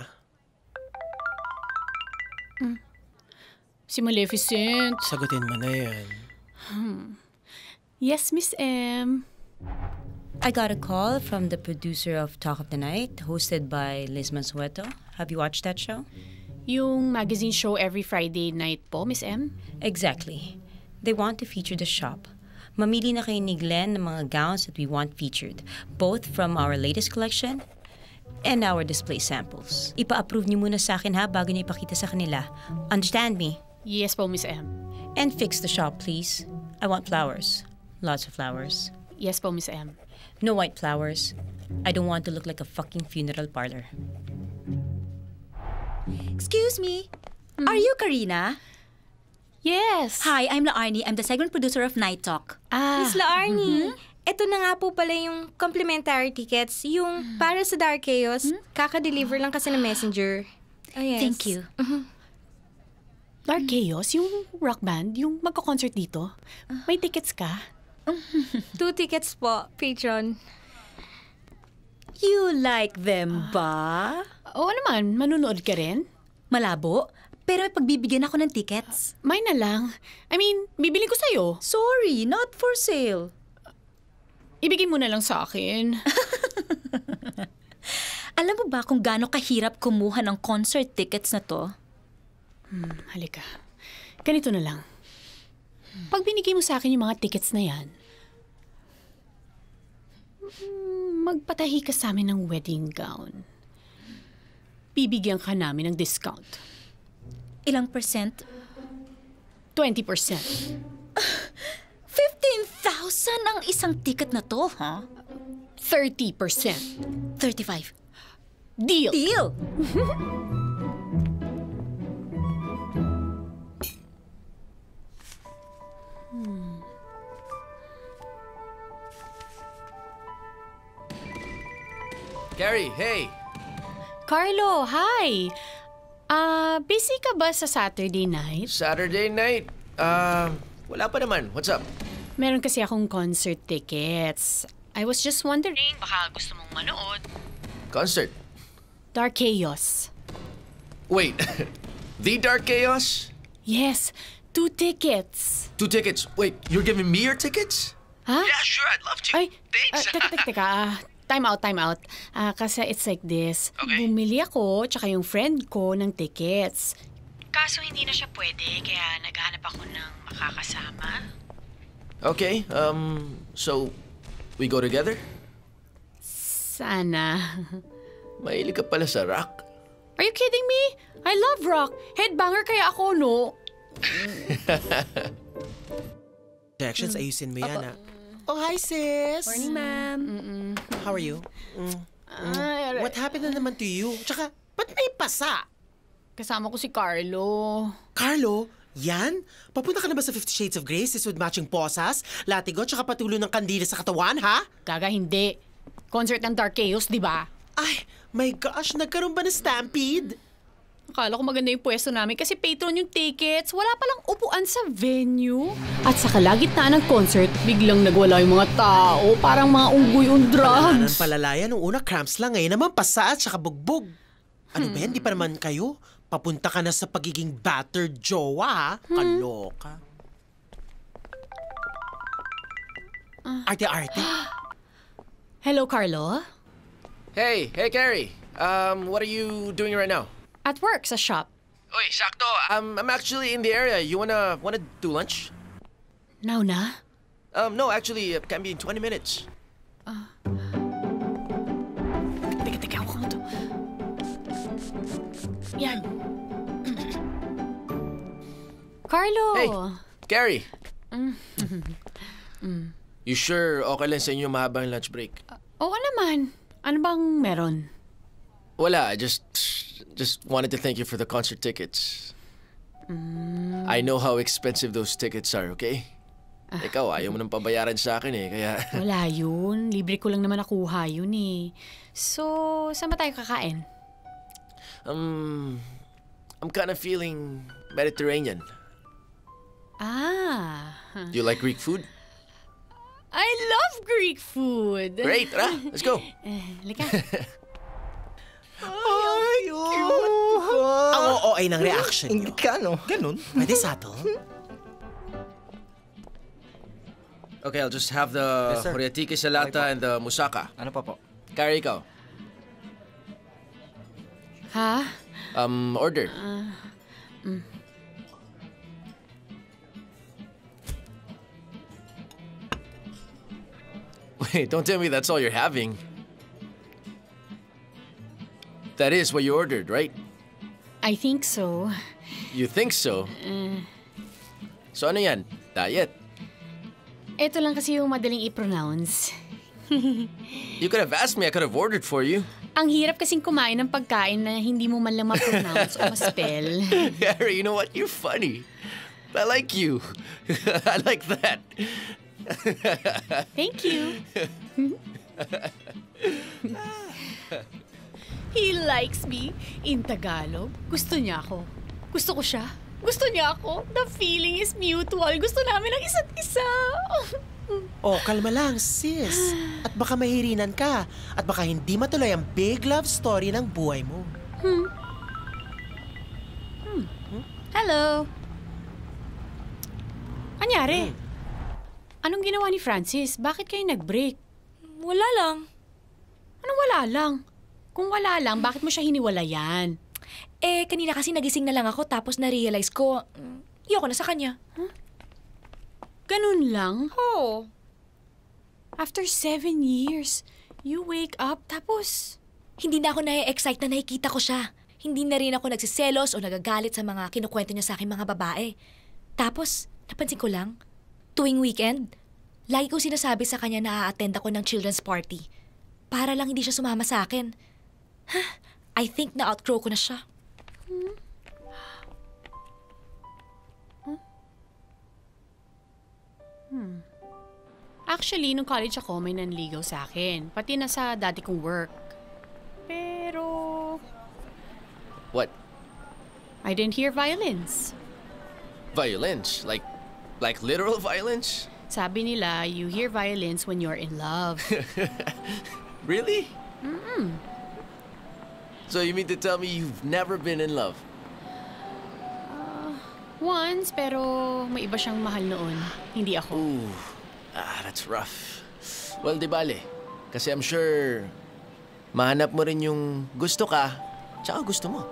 S1: Si Maleficent.
S5: Sagutin mo na yan.
S1: Yes, Miss M.
S6: I got a call from the producer of Talk of the Night, hosted by Liz Mansueto. Have you watched that show?
S1: Yung magazine show every Friday night po, Miss M?
S6: Exactly. They want to feature the shop. Mamili na kayo ni Glenn ng mga gowns that we want featured, both from our latest collection and our display samples. Ipa-approve niyo muna sa akin ha bago niyo ipakita sa kanila. Understand me?
S1: Yes po, Miss M.
S6: And fix the shop, please. I want flowers. Lots of flowers.
S1: Yes po, Miss M.
S6: No white flowers. I don't want to look like a fucking funeral parlor.
S15: Excuse me. Are you Karina?
S1: Yes.
S15: Hi, I'm Laarni. I'm the segment producer of Night Talk.
S8: Miss Laarni, ito na nga po pala yung complimentary tickets. Yung para sa Dark Chaos, kaka-deliver lang kasi ng messenger. Oh, yes.
S15: Thank you.
S1: Dark Chaos, yung rock band, yung magko-concert dito. May tickets ka?
S8: 2 tickets po, patron.
S15: You like them ba?
S1: Oo naman, manunood ka rin.
S15: Malabo, pero may pagbibigyan ako ng tickets.
S1: May na lang. I mean, bibili ko sa'yo.
S15: Sorry, not for sale.
S1: Ibigay mo na lang sa akin.
S15: Alam mo ba kung gaano kahirap kumuha ng concert tickets na to?
S1: Halika. Ganito na lang. Pag binigay mo sa akin yung mga tickets na yan, magpatahi ka sa amin ng wedding gown. Bibigyan ka namin ng discount.
S15: Ilang percent?
S1: 20%.
S15: 15,000 ang isang ticket na to, ha?
S1: 30%.
S15: 35.
S1: Deal!
S15: Deal!
S11: Carrie, hey!
S1: Carlo, hi! Busy ka ba sa Saturday night?
S11: Saturday night? Wala pa naman. What's up?
S1: Meron kasi akong concert tickets. I was just wondering, baka gusto mong manood.
S11: Concert?
S1: Dark Chaos.
S11: Wait, The Dark Chaos?
S1: Yes, 2 tickets.
S11: 2 tickets. Wait, you're giving me your tickets?
S1: Ha?
S11: Yeah, sure, I'd love to.
S1: Ay,
S11: Thanks.
S1: teka. Time out. Kasi it's like this. Okay. Bumili ako, tsaka yung friend ko ng tickets. Kaso hindi na siya pwede, kaya naghahanap ako ng makakasama.
S11: Okay, so, we go together?
S1: Sana.
S11: Mahilig ka pala sa rock.
S1: Are you kidding me? I love rock. Headbanger kaya ako, no?
S5: Directions, ayusin mo yan, Oh, hi, sis.
S8: Morning, ma'am.
S5: How are you? What happened na naman to you? Tsaka, ba't may pasa?
S1: Kasama ko si Carlo.
S5: Carlo? Yan? Papunta ka na ba sa 50 Shades of Grey, sis with matching posas, latigo, tsaka patulo ng kandila sa katawan, ha?
S1: Gaga, hindi. Concert ng Dark Chaos, di ba?
S5: Ay, my gosh, nagkaroon ba ng stampede?
S1: Akala ko maganda yung pwesto namin kasi patron yung tickets. Wala palang upuan sa venue. At sa kalagitnaan ng concert, biglang nagwala yung mga tao. Parang mga unggoy on drugs.
S5: Palalaya nung una cramps lang, ngayon naman pasa at saka bugbog. Ano ba yan? Di pa naman kayo? Papunta ka na sa pagiging battered jowa, ha? Kaloka. Arte-arte.
S1: Hello, Carlo?
S11: Hey, Carrie. What are you doing right now?
S1: At work, sa shop.
S11: Oy, sakto. I'm actually in the area. You wanna do lunch?
S1: Now na?
S11: No, actually, it can be in 20 minutes.
S1: Teka, ako to. Yan. Carlo!
S11: Hey, Carrie. You sure okay lang sa inyo mahabang lunch break?
S1: Oo naman. Ano bang meron?
S11: Wala, I just wanted to thank you for the concert tickets. I know how expensive those tickets are, okay? Ikaw, ayaw mo nang pabayaran sa akin kaya...
S1: Wala yun. Libre ko lang naman nakuha yun So, saan ba tayo kakain?
S11: I'm kind of feeling Mediterranean. Do you like Greek food?
S1: I love Greek food!
S11: Great, tara, let's go!
S1: Lika.
S5: Ay, cute! Ang oo-ay ng reaction nyo.
S16: Kano?
S5: Ganun? Pwede subtle?
S11: Okay, I'll just have the Horiatiki Salata and the Musaka.
S16: Ano pa po?
S11: Carrie, ikaw.
S1: Ha?
S11: Order. Wait, don't tell me that's all you're having. That is what you ordered, right?
S1: I think so.
S11: You think so? So ano yan? Diet?
S1: Ito lang kasi yung madaling i-pronounce.
S11: You could have asked me, I could have ordered for you.
S1: Ang hirap kasing kumain ng pagkain na hindi mo man lang ma-pronounce o ma-spell.
S11: Harry, you know what? You're funny. I like you. I like that.
S1: Thank you. He likes me. In Tagalog, gusto niya ako. Gusto ko siya. Gusto niya ako. The feeling is mutual. Gusto namin ang isa't isa.
S5: Oh, kalma lang, sis. At baka mahirinan ka. At baka hindi matuloy ang big love story ng buhay mo.
S1: Hello. Anyari? Anong ginawa ni Francis? Bakit kayo nag-break?
S4: Wala lang.
S1: Anong wala lang? Kung wala lang, bakit mo siya hiniwalayan?
S4: Kanina kasi nagising na lang ako tapos na-realize ko, ayoko na sa kanya.
S1: Ganun lang?
S4: Oo.
S1: After 7 years, you wake up tapos...
S4: Hindi na ako na-excite na nakikita ko siya. Hindi na rin ako nagsiselos o nagagalit sa mga kinukwento niya sa akin mga babae. Tapos, napansin ko lang, tuwing weekend, lagi ko sinasabi sa kanya na a-attend ako ng children's party. Para lang hindi siya sumama sa akin. I think na-outgrow ko na siya.
S1: Actually, nung college ako, may nanligaw sa akin. Pati na sa dati kong work. Pero...
S11: What?
S1: I didn't hear violins.
S11: Violins? Like literal violins?
S1: Sabi nila, you hear violins when you're in love.
S11: Really? So you mean to tell me you've never been in love?
S1: Once, pero may iba siyang mahal noon. Hindi ako.
S11: Ooh, that's rough. Well, di bale. Kasi I'm sure mahanap mo rin yung gusto ka, tsaka gusto mo.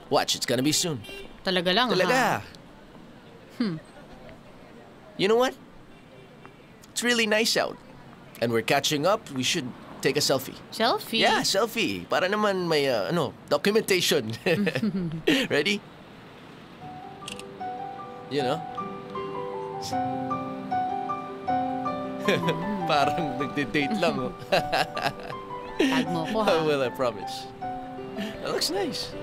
S11: Watch, it's gonna be soon.
S1: Talaga lang,
S11: Talaga. You know what? It's really nice out. And we're catching up. We should take a selfie.
S1: Selfie?
S11: Yeah, selfie. Para naman may, documentation. Ready? You know? Parang nagde-date lang, oh.
S1: Tag mo ko,
S11: I
S1: ha?
S11: will, I promise. That looks nice.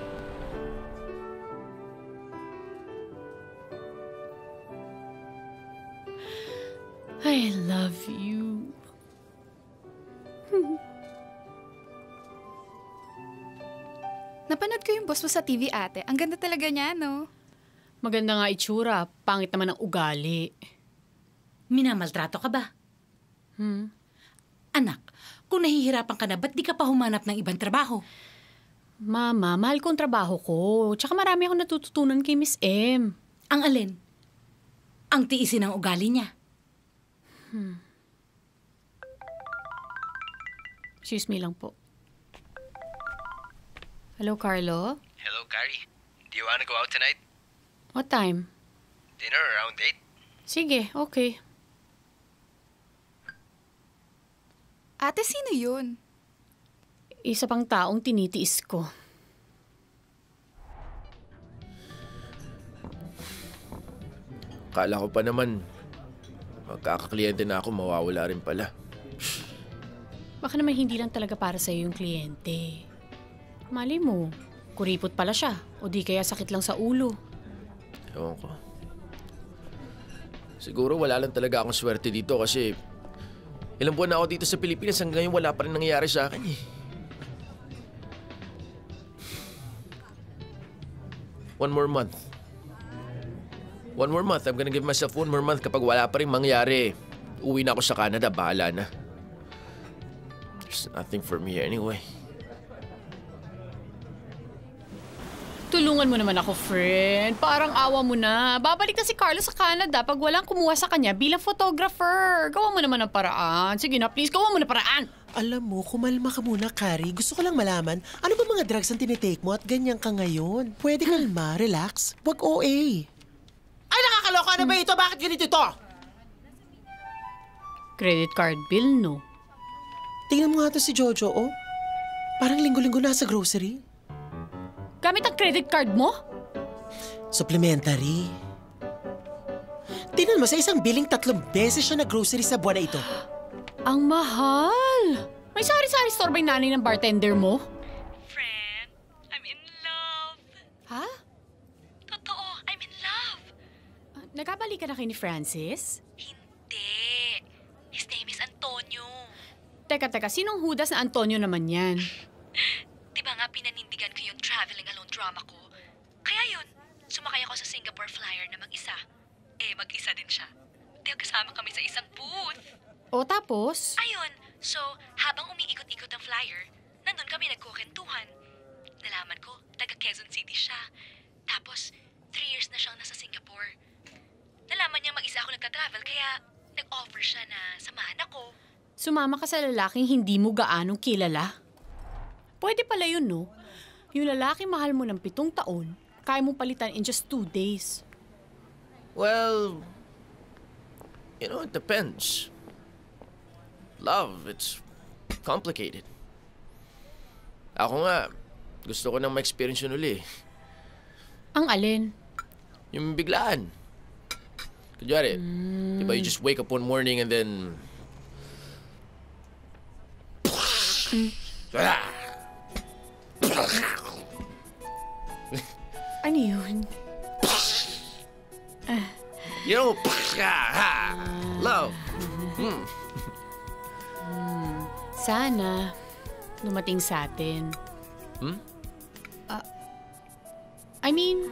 S1: I love you.
S17: Napanood ko yung boss mo sa TV, ate. Ang ganda talaga niya, no?
S1: Maganda nga itsura. Pangit naman ang ugali.
S18: Minamaltrato ka ba? Anak, kung nahihirapan ka na, ba't di ka pa humanap ng ibang trabaho?
S1: Mama, mahal ko ang trabaho ko. Tsaka marami akong natututunan kay Miss M.
S18: Ang alin? Ang tiisin ng ugali niya.
S1: Excuse me lang po. Hello, Carlo?
S19: Hello, Carrie. Do you wanna go out tonight?
S1: What time?
S19: Dinner around 8?
S1: Sige, okay.
S17: Ate, sino yun?
S1: Isa pang taong tinitiis ko.
S11: Kala ko pa naman, magkakakliyente na ako, mawawala rin pala.
S1: Baka naman hindi lang talaga para sa'yo yung kliyente. Mali mo, kuripot pala siya. O di kaya sakit lang sa ulo.
S11: Ewan ko. Siguro wala lang talaga akong swerte dito kasi ilang buwan na ako dito sa Pilipinas hanggang ngayon wala pa rin nangyayari sa akin eh. One more month. I'm gonna give myself 1 more month. Kapag wala pa rin mangyari, uwi na ako sa Canada. Bahala na. There's nothing for me anyway.
S1: Tulungan mo naman ako, friend. Parang awa mo na. Babalik na si Carlo sa Canada pag walang kumuha sa kanya bilang photographer. Gawa mo naman ng paraan. Sige na, please. Gawa mo ng paraan.
S5: Alam mo, kumalma ka muna, Carrie. Gusto ko lang malaman, ano ba mga drugs ang tinitake mo at ganyan ka ngayon? Pwede kalma, relax. Wag OA. Ay, nakakaloka na ba ito? Bakit ganito ito?
S1: Credit card bill, no?
S5: Tingnan mo nga ito si Jojo, oh. Parang linggo-linggo na sa grocery.
S1: Gamit ang credit card mo?
S5: Supplementary. Tingnan mo, sa isang billing 3 beses siya na grocery sa buwan na ito.
S1: Ang mahal! May sari-sari store ba yung nanay ng bartender mo?
S4: Friend, I'm in love.
S1: Ha?
S4: Totoo, I'm in love.
S1: Nagkabalikan na kayo ni Francis?
S4: Hindi. His name is Antonio.
S1: Teka, sinong Judas na Antonio naman yan?
S4: Diba nga pinanindigan ko yung traveling alone drama ko? Kaya yun, sumakay ako sa Singapore flyer na mag-isa. Mag-isa din siya. Dahil kasama kami sa isang booth.
S1: O tapos?
S4: Ayun, so habang umiikot-ikot ang flyer, nandun kami nagkukentuhan. Nalaman ko, taga Quezon City siya. Tapos, 3 years na siyang nasa Singapore. Nalaman niya mag-isa ako nagka-travel, kaya nag-offer siya na samahan ako.
S1: Sumama ka sa lalaking hindi mo gaanong kilala? Pwede pala yun, no? Yung lalaki mahal mo ng 7 taon, kaya mo palitan in just 2 days.
S11: Well, you know, it depends. Love, it's complicated. Ako nga, gusto ko nang ma-experience yun uli.
S1: Ang alin?
S11: Yung biglaan. Kunyari, diba you just wake up one morning and then...
S1: Ano yun?
S11: You know, love.
S1: Sana dumating sa atin. I mean,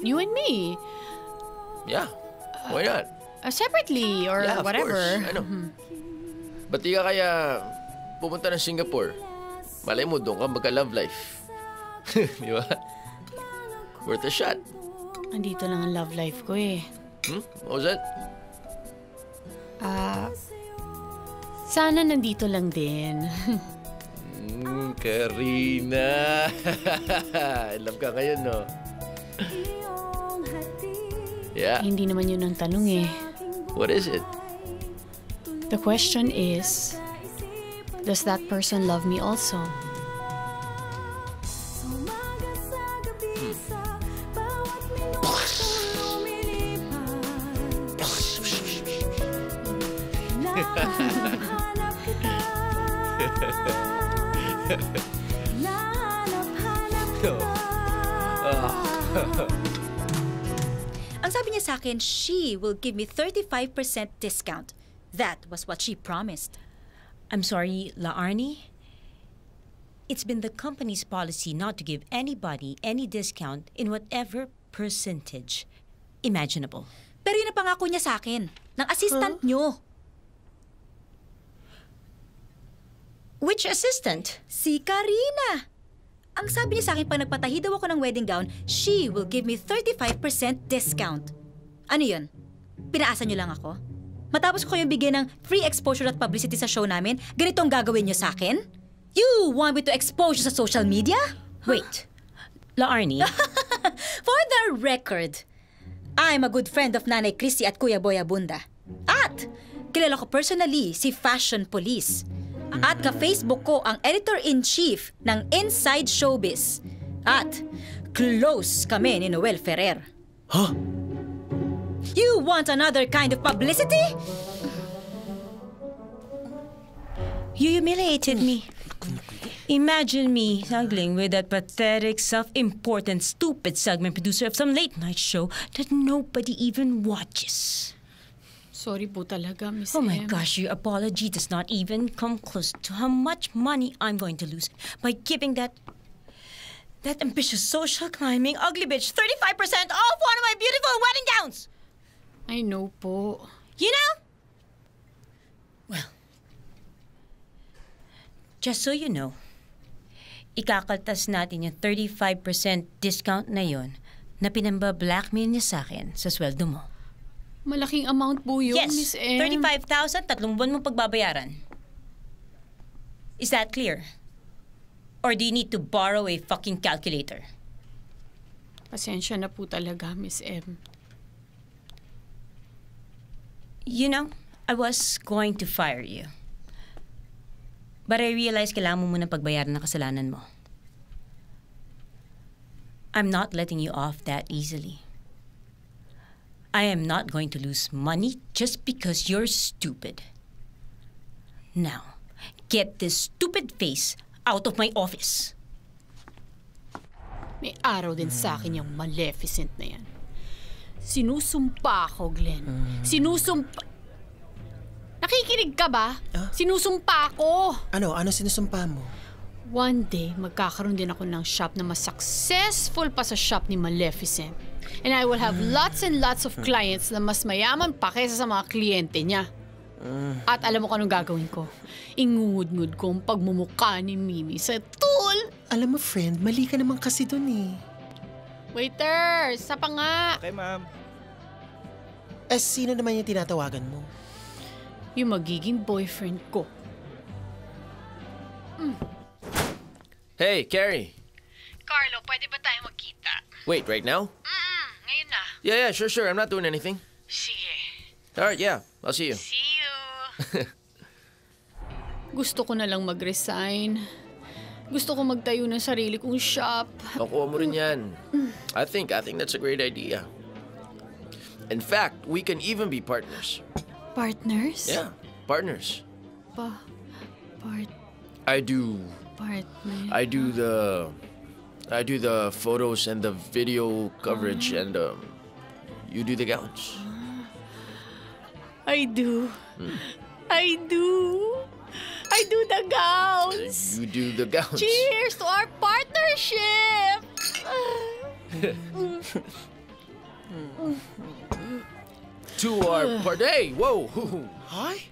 S1: you and me.
S11: Yeah, why not?
S1: Separately or
S11: yeah,
S1: whatever.
S11: Of course. I know. Ba't di ka kaya pumunta ng Singapore? Malay mo, doon ka magka-love life. Di ba? Worth a shot.
S1: Andito lang ang love life ko eh.
S11: What was that?
S1: Sana nandito lang din.
S11: Karina. I love ka ngayon, no? Yeah.
S1: Hindi naman yun ang tanong eh.
S11: What is it?
S1: The question is, does that person love me also?
S15: Ang sabi niya sa akin, she will give me 35% discount. That was what she promised.
S6: I'm sorry, La Arnie. It's been the company's policy not to give anybody any discount in whatever percentage imaginable.
S15: Pero yun ang pangako niya sa akin, ng assistant niyo.
S6: Which assistant?
S15: Si Karina. Ang sabi niya sa akin, pag nagpatahi daw ako ng wedding gown, she will give me 35% discount. Ano yun? Pinaasa niyo lang ako? Matapos ko kayong bigyan ng free exposure at publicity sa show namin, ganito ang gagawin niyo sa akin? You want me to expose you sa social media?
S6: Wait. La Arnie?
S15: For the record, I'm a good friend of Nanay Christy at Kuya Boy Abunda. At kilala ko personally si Fashion Police. At ka-Facebook ko ang editor-in-chief ng Inside Showbiz. At close kami ni Noel Ferrer.
S5: Huh?
S15: You want another kind of publicity?
S6: You humiliated me. Imagine me snuggling with that pathetic, self-important, stupid segment producer of some late-night show that nobody even watches.
S1: Sorry po talaga, Miss
S6: Oh my
S1: M.
S6: gosh, your apology does not even come close to how much money I'm going to lose by giving that ambitious social climbing ugly bitch 35% off one of my beautiful wedding gowns!
S1: I know po.
S6: You know? Well, just so you know, ikakaltas natin yung 35% discount na yon na pinamba-blackmail niya sa akin sa sweldo mo.
S1: Malaking amount po yun,
S6: Yes,
S1: Miss M.
S6: 35,000, 3 buwan mong pagbabayaran. Is that clear? Or do you need to borrow a fucking calculator?
S1: Pasensya na po talaga, Miss M.
S6: You know, I was going to fire you. But I realized kailangan mo munang pagbayaran ng kasalanan mo. I'm not letting you off that easily. I am not going to lose money just because you're stupid. Now, get this stupid face out of my office.
S1: May araw din sa akin yung Maleficent na yan. Sinusumpa ako, Glenn. Sinusumpa... Nakikinig ka ba? Sinusumpa ako!
S5: Ano sinusumpa mo?
S1: One day, magkakaroon din ako ng shop na mas successful pa sa shop ni Maleficent. And I will have lots and lots of clients na mas mayaman pa kaysa sa mga kliyente niya. At alam mo kung anong gagawin ko? Ingungud-ngud ko ang pagmumukha ni Mimi sa tool!
S5: Alam mo, friend, mali ka naman kasi dun eh.
S1: Waiter! Sapa nga!
S10: Okay, ma'am.
S5: Sino naman yung tinatawagan mo?
S1: Yung magiging boyfriend ko.
S11: Hey, Carrie.
S2: Carlo, pwede ba tayo magkita?
S11: Wait, right now?
S2: Ngayon na.
S11: Yeah, sure. I'm not doing anything.
S2: Sige.
S11: All right, yeah. I'll see you.
S2: See you.
S1: Gusto ko na lang mag-resign. Gusto ko magtayo ng sarili kong shop.
S11: Nakuha mo rin yan. I think that's a great idea. In fact, we can even be partners.
S1: Partners?
S11: Yeah, partners.
S1: Partner.
S11: I do the photos and the video coverage and you do the gowns.
S1: I do the gowns.
S11: You do the gowns.
S1: Cheers to our partnership.
S11: To our party. Whoa.
S5: Hi?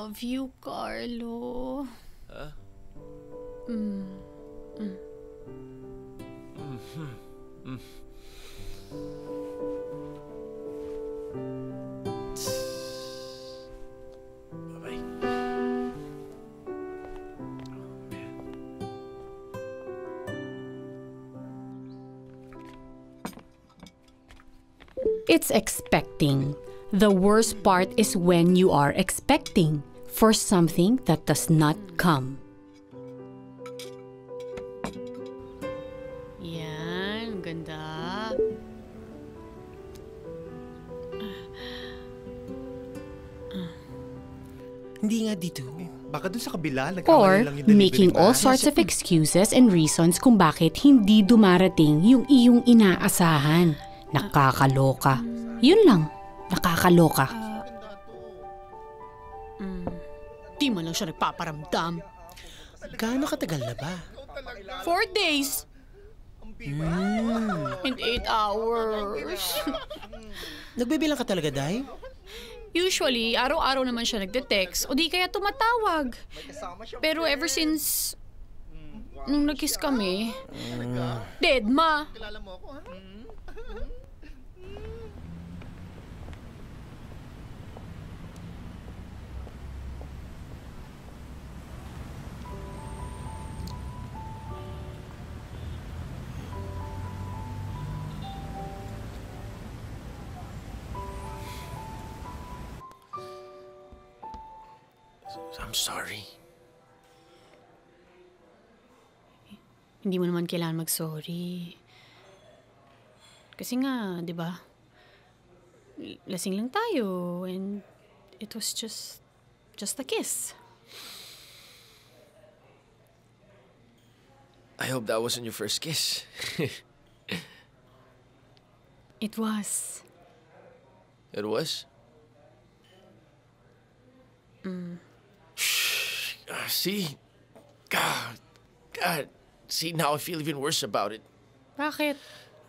S1: love you, Carlo.
S11: Huh?
S1: It's expecting. The worst part is when you are expecting for something that does not come. Yan, ganda.
S5: Hindi nga dito.
S9: Baka dun sa kabila,
S1: Or
S9: nagkamali lang yung delivery
S1: making all
S9: man.
S1: sorts of excuses and reasons kung bakit hindi dumarating yung iyong inaasahan. Nakakaloka. Yun lang. Nakakaloka.
S3: Di man lang siya nagpaparamdam.
S5: Gaano katagal na ba?
S3: 4 days. And 8 hours.
S5: Nagbibilang ka talaga, Day?
S3: Usually, araw-araw naman siya nagde-text o di kaya tumatawag. Pero ever since nung nag-kiss kami, dead ma.
S11: I'm sorry.
S1: Hindi mo naman kailangan mag-sorry. Kasi nga, di ba? Lasing lang tayo and it was just a kiss.
S11: I hope that wasn't your first kiss.
S1: It was.
S11: It was? See? God. See, now I feel even worse about it.
S1: Bakit?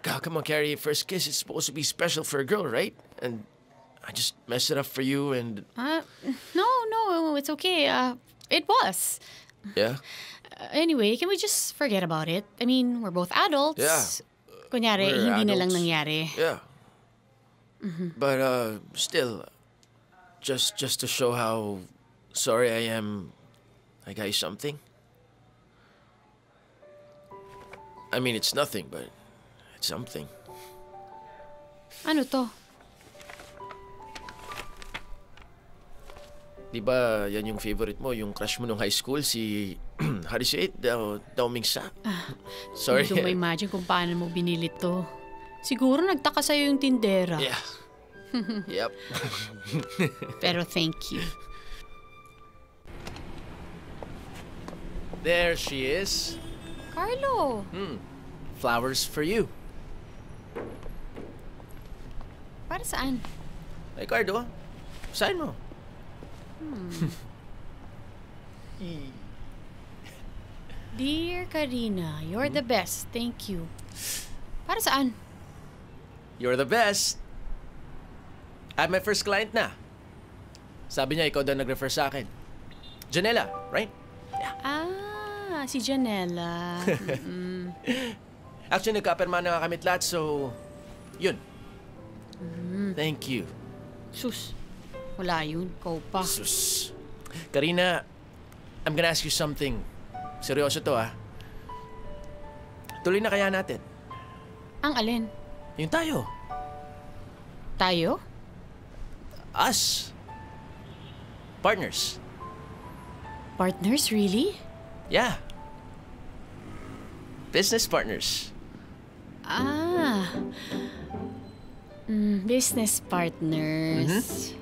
S11: God, come on, Carrie. First kiss is supposed to be special for a girl, right? And I just messed it up for you and...
S1: No, it's okay. It was.
S11: Yeah?
S1: Anyway, can we just forget about it? I mean, we're both adults.
S11: Yeah.
S1: Kunyari,
S11: We're
S1: hindi na lang
S11: adults.
S1: nangyari.
S11: Yeah. But, still, just to show how sorry I am, I got you something. I mean, it's nothing, but it's something.
S1: Ano to?
S11: Di ba yan yung favorite mo, yung crush mo nung high school, si... how do you say it? Dao Ming Sa? Sorry.
S1: Hindi mo ma-imagine kung paano mo binili to. Siguro nagtaka sa'yo yung tindera.
S11: Yeah. Yep.
S1: Pero thank you.
S11: There she is.
S1: Carlo!
S11: Flowers for you.
S1: Para saan?
S11: Ay, Cardo, sign mo.
S1: Dear Karina, you're the best. Thank you. Para saan?
S11: You're the best. I have my first client na. Sabi niya, ikaw daw nag-refer sa akin. Janela, right?
S1: Si Janela.
S11: Actually, nagka-perma na nga kami lahat, so... Yun. Thank you.
S1: Sus, wala yun. Ikaw pa.
S11: Sus. Karina, I'm gonna ask you something. Seryoso to, ah. Tuloy na kaya natin?
S1: Ang alin?
S11: Yung tayo.
S1: Tayo?
S11: Us. Partners.
S1: Partners, really?
S11: Yeah. Business partners.
S1: Business partners.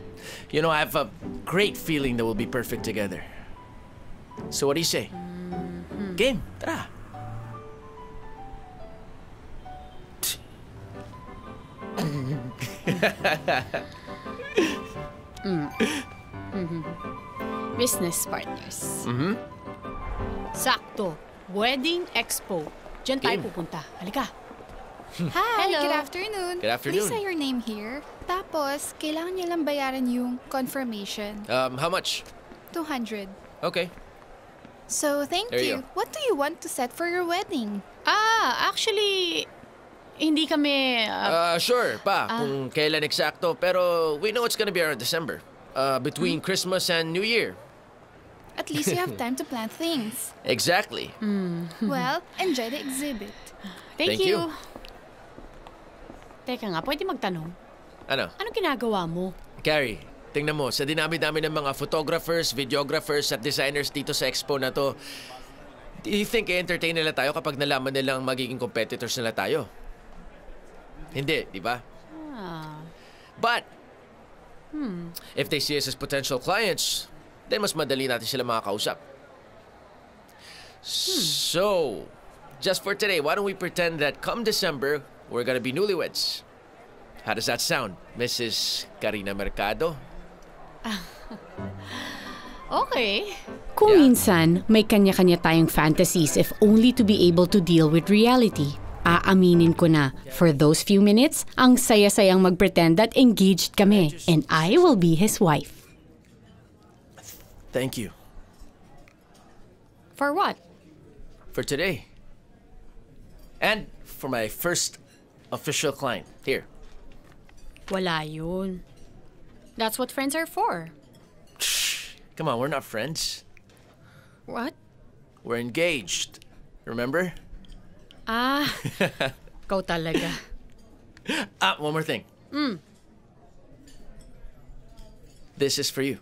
S11: You know, I have a great feeling that we'll be perfect together. So what do you say? Game, tara.
S1: Business partners. Sakto. Wedding Expo. Diyan tayo pupunta. Halika.
S17: Hi,
S2: Hello.
S17: good afternoon.
S11: Good afternoon.
S17: Please say your name here. Tapos, kailangan niyo lang bayaran yung confirmation.
S11: How much?
S17: 200.
S12: Okay.
S17: So, thank
S12: There you
S17: you. What do you want to set for your wedding?
S3: Actually, hindi kami...
S11: Sure, pa, kung kailan eksakto. Pero we know it's gonna be around December. Between Christmas and New Year.
S17: At least you have time to plan things.
S11: Exactly.
S17: Well, enjoy the exhibit.
S3: Thank
S11: Thank you.
S3: you. Teka nga, pwede magtanong?
S11: Ano?
S3: Anong ginagawa mo?
S11: Carrie, tingnan mo, sa dinami-dami ng mga photographers, videographers at designers dito sa expo na to, do you think i-entertain nila tayo kapag nalaman nilang magiging competitors nila tayo? Hindi, di ba? But, if they see us as potential clients, then mas madali natin sila makakausap. So, just for today, why don't we pretend that come December, we're gonna be newlyweds? How does that sound, Mrs. Karina Mercado?
S3: Okay.
S1: Kung minsan, may kanya-kanya tayong fantasies if only to be able to deal with reality. Aaminin ko na, for those few minutes, ang saya-sayang mag-pretend that engaged kami and I will be his wife.
S11: Thank you.
S3: For what?
S11: For today. And for my first official client. Here.
S3: Wala yun. That's what friends are for.
S11: Come on, we're not friends.
S3: What?
S11: We're engaged. Remember?
S3: Ikaw talaga.
S11: One more thing. This is for you.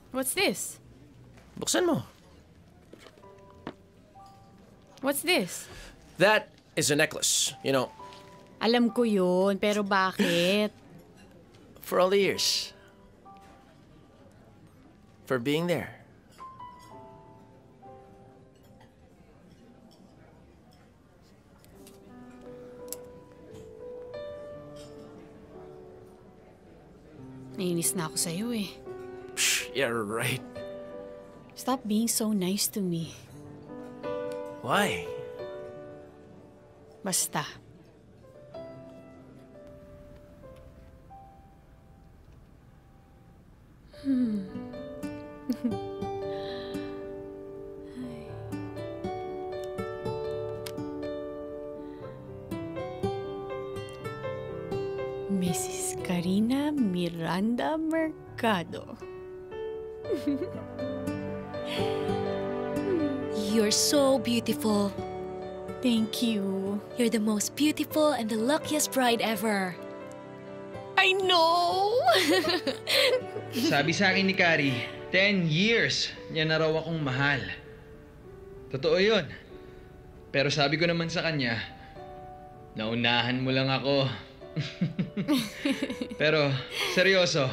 S3: What's this?
S11: Buksan mo.
S3: What's this?
S11: That is a necklace, you know,
S3: Alam ko yun, pero bakit?
S11: for all the years. For being there.
S3: Nainis na ako sa'yo eh.
S11: Yeah, right.
S3: Stop being so nice to me.
S11: Why?
S3: Basta. Mrs. Karina Miranda Mercado.
S4: You're so beautiful.
S3: Thank you.
S4: You're the most beautiful and the luckiest bride ever.
S3: I know!
S20: Sabi sa akin ni Carrie, 10 years niya na raw akong mahal. Totoo yun. Pero sabi ko naman sa kanya, naunahan mo lang ako. Pero, seryoso,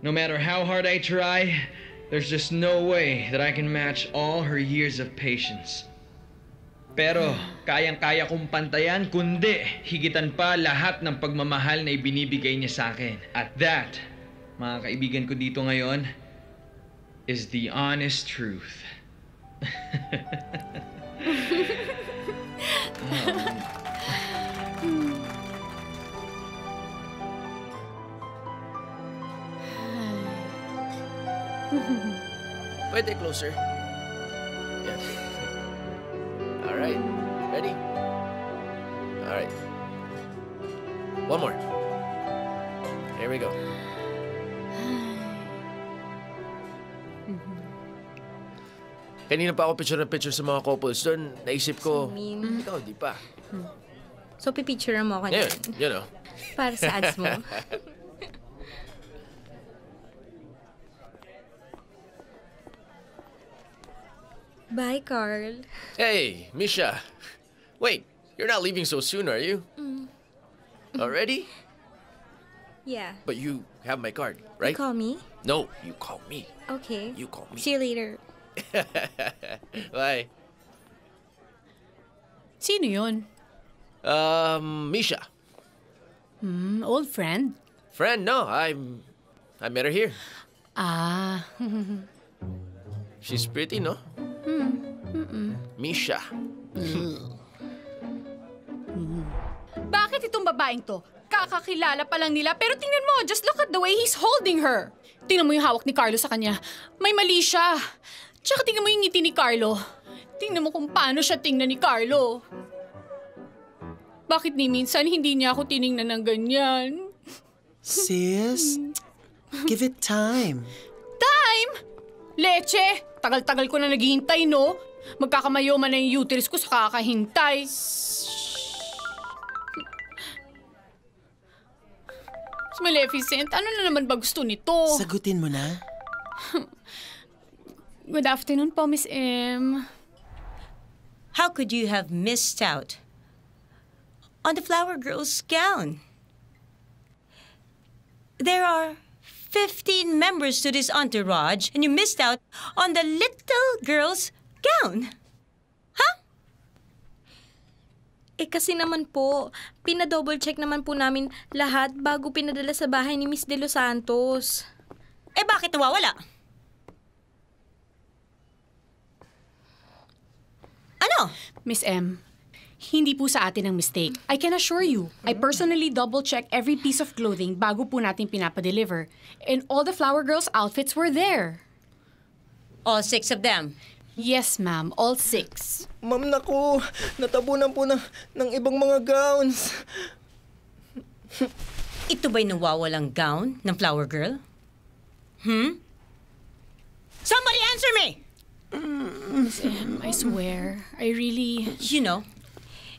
S20: no matter how hard I try, there's just no way that I can match all her years of patience. Pero, kayang-kaya kong pantayan, kundi higitan pa lahat ng pagmamahal na ibinibigay niya sa akin. At that, mga kaibigan ko dito ngayon, is the honest truth.
S11: Pwede closer. Yes. All right. Ready? All right. One more. Here we go. Kanina pa ako picture sa mga couples. Doon, naisip ko, ikaw, di pa.
S8: So, pipicture mo ako
S11: Ngayon,
S8: niyan?
S11: you know.
S8: Para sa ads mo? Bye, Carl.
S11: Hey, Misha. Wait, you're not leaving so soon, are you? Already?
S8: Yeah.
S11: But you have my card, right?
S8: You call me?
S11: No, you call me.
S8: Okay.
S11: You call me.
S8: See you later.
S11: Bye.
S3: Sino yun?
S11: Misha.
S3: Old friend?
S11: Friend? No, I met her here.
S3: Ah.
S11: She's pretty, no? Misha.
S3: Bakit itong babaeng to? kakakilala pa lang nila. Pero tingnan mo, just look at the way he's holding her. Tingnan mo yung hawak ni Carlo sa kanya. May mali siya. Tsaka tingnan mo yung ngiti ni Carlo. Tingnan mo kung paano siya tingnan ni Carlo. Bakit ni minsan hindi niya ako tiningnan ng ganyan?
S5: Sis, give it time.
S3: Time? Leche! Tagal-tagal ko na naghihintay, no? Magkakamayoman na yung uterus ko sa kakahintay. Maleficent, ano na naman ba gusto nito?
S5: Sagutin mo na.
S3: Good afternoon po, Miss M.
S6: How could you have missed out on the flower girl's gown? There are 15 members to this entourage and you missed out on the little girl's gown.
S8: Kasi naman po, pinadouble check naman po namin lahat bago pinadala sa bahay ni Miss De Los Santos.
S6: Bakit nawawala? Ano?
S3: Miss M, hindi po sa atin ang mistake. I can assure you, I personally double-check every piece of clothing bago po natin pinapa-deliver. And all the flower girls' outfits were there.
S6: All 6 of them?
S3: Yes, ma'am. All 6.
S16: Ma'am, naku, natabunan po ng ibang mga gowns.
S6: Ito ba'y nawawalang gown ng flower girl? Somebody answer me!
S3: Miss M, I swear, I really...
S6: You know,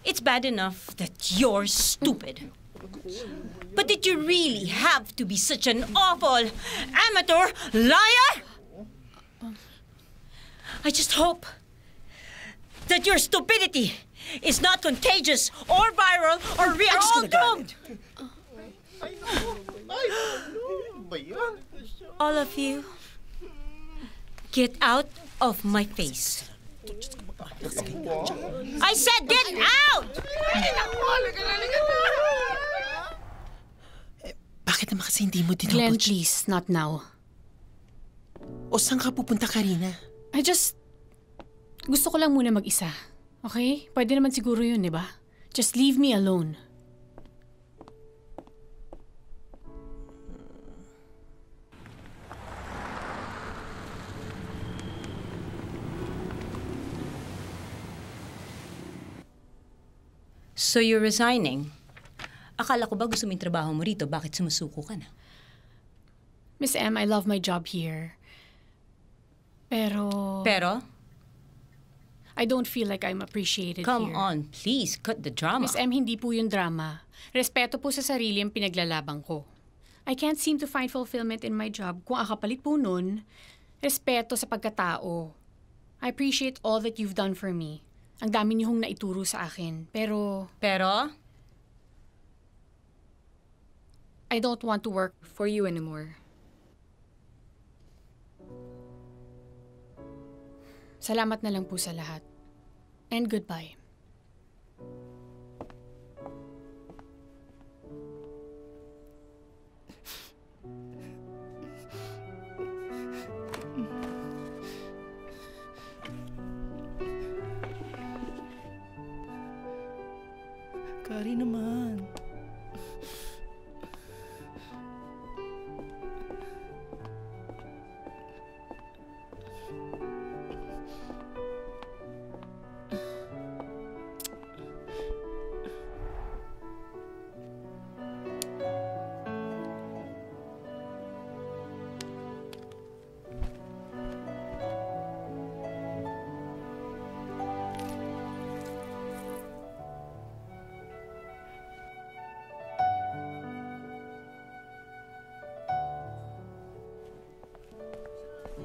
S6: it's bad enough that you're stupid. But did you really have to be such an awful amateur liar? I just hope that your stupidity is not contagious or viral or we are all doomed. All of you, get out of my face. I said get out!
S5: Bakit naman kasi hindi mo
S3: Glenn, please, not now.
S5: O saan ka pupunta, Karina?
S3: Gusto ko lang muna mag-isa. Okay? Pwede naman siguro yun, di ba? Just leave me alone.
S6: So you're resigning? Akala ko ba gusto mo yung trabaho mo rito? Bakit sumusuko ka na?
S3: Miss M, I love my job here. Pero? I don't feel like I'm appreciated here.
S6: Come on, please, cut the drama.
S3: Miss M, hindi po yung drama. Respeto po sa sarili ang pinaglalabang ko. I can't seem to find fulfillment in my job kung ang kapalit po nun, respeto sa pagkatao. I appreciate all that you've done for me. Ang dami niyong naituro sa akin. Pero? I don't want to work for you anymore. Salamat na lang po sa lahat. And goodbye.
S16: Kari naman.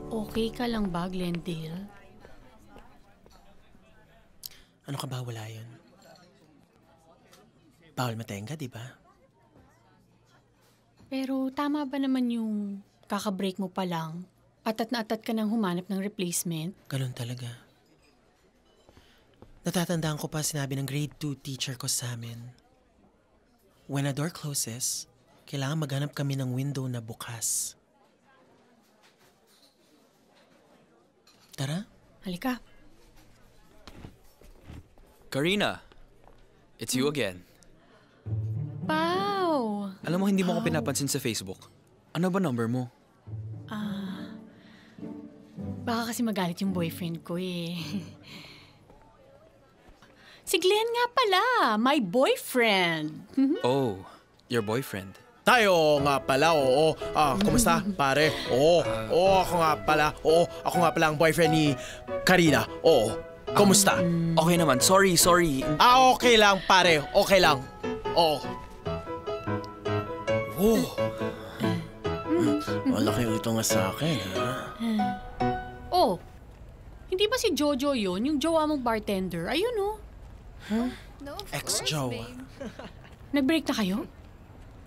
S3: Okay ka lang ba, Glendale?
S5: Ano ka ba? Wala yun. Bawal matenga, di ba?
S3: Pero tama ba naman yung kaka-break mo pa lang? Atat na atat ka nang humanap ng replacement?
S5: Ganun talaga. Natatandaan ko pa sinabi ng grade 2 teacher ko sa amin. When a door closes, kailangan maghanap kami ng window na bukas. Tara.
S3: Halika.
S12: Karina, it's you again.
S3: Pao!
S12: Alam mo, hindi mo ko pinapansin sa Facebook. Ano ba number mo?
S3: Baka kasi magalit yung boyfriend ko eh. Si Glenn nga pala, my boyfriend.
S12: Oh, your boyfriend.
S5: Tayo nga pala, oo. Kumusta, pare? Oo, ako nga pala. Oo, ako nga pala ang boyfriend ni Karina. Oo, kumusta?
S12: Okay naman, sorry.
S5: Okay lang, pare. Okay lang. Oo. Oh. Malaki ito nga sa akin, ha?
S3: Oh, hindi ba si Jojo yun? Yung jowa mong bartender? Ayun oh.
S5: Ex-jowa.
S3: Nag-break na kayo?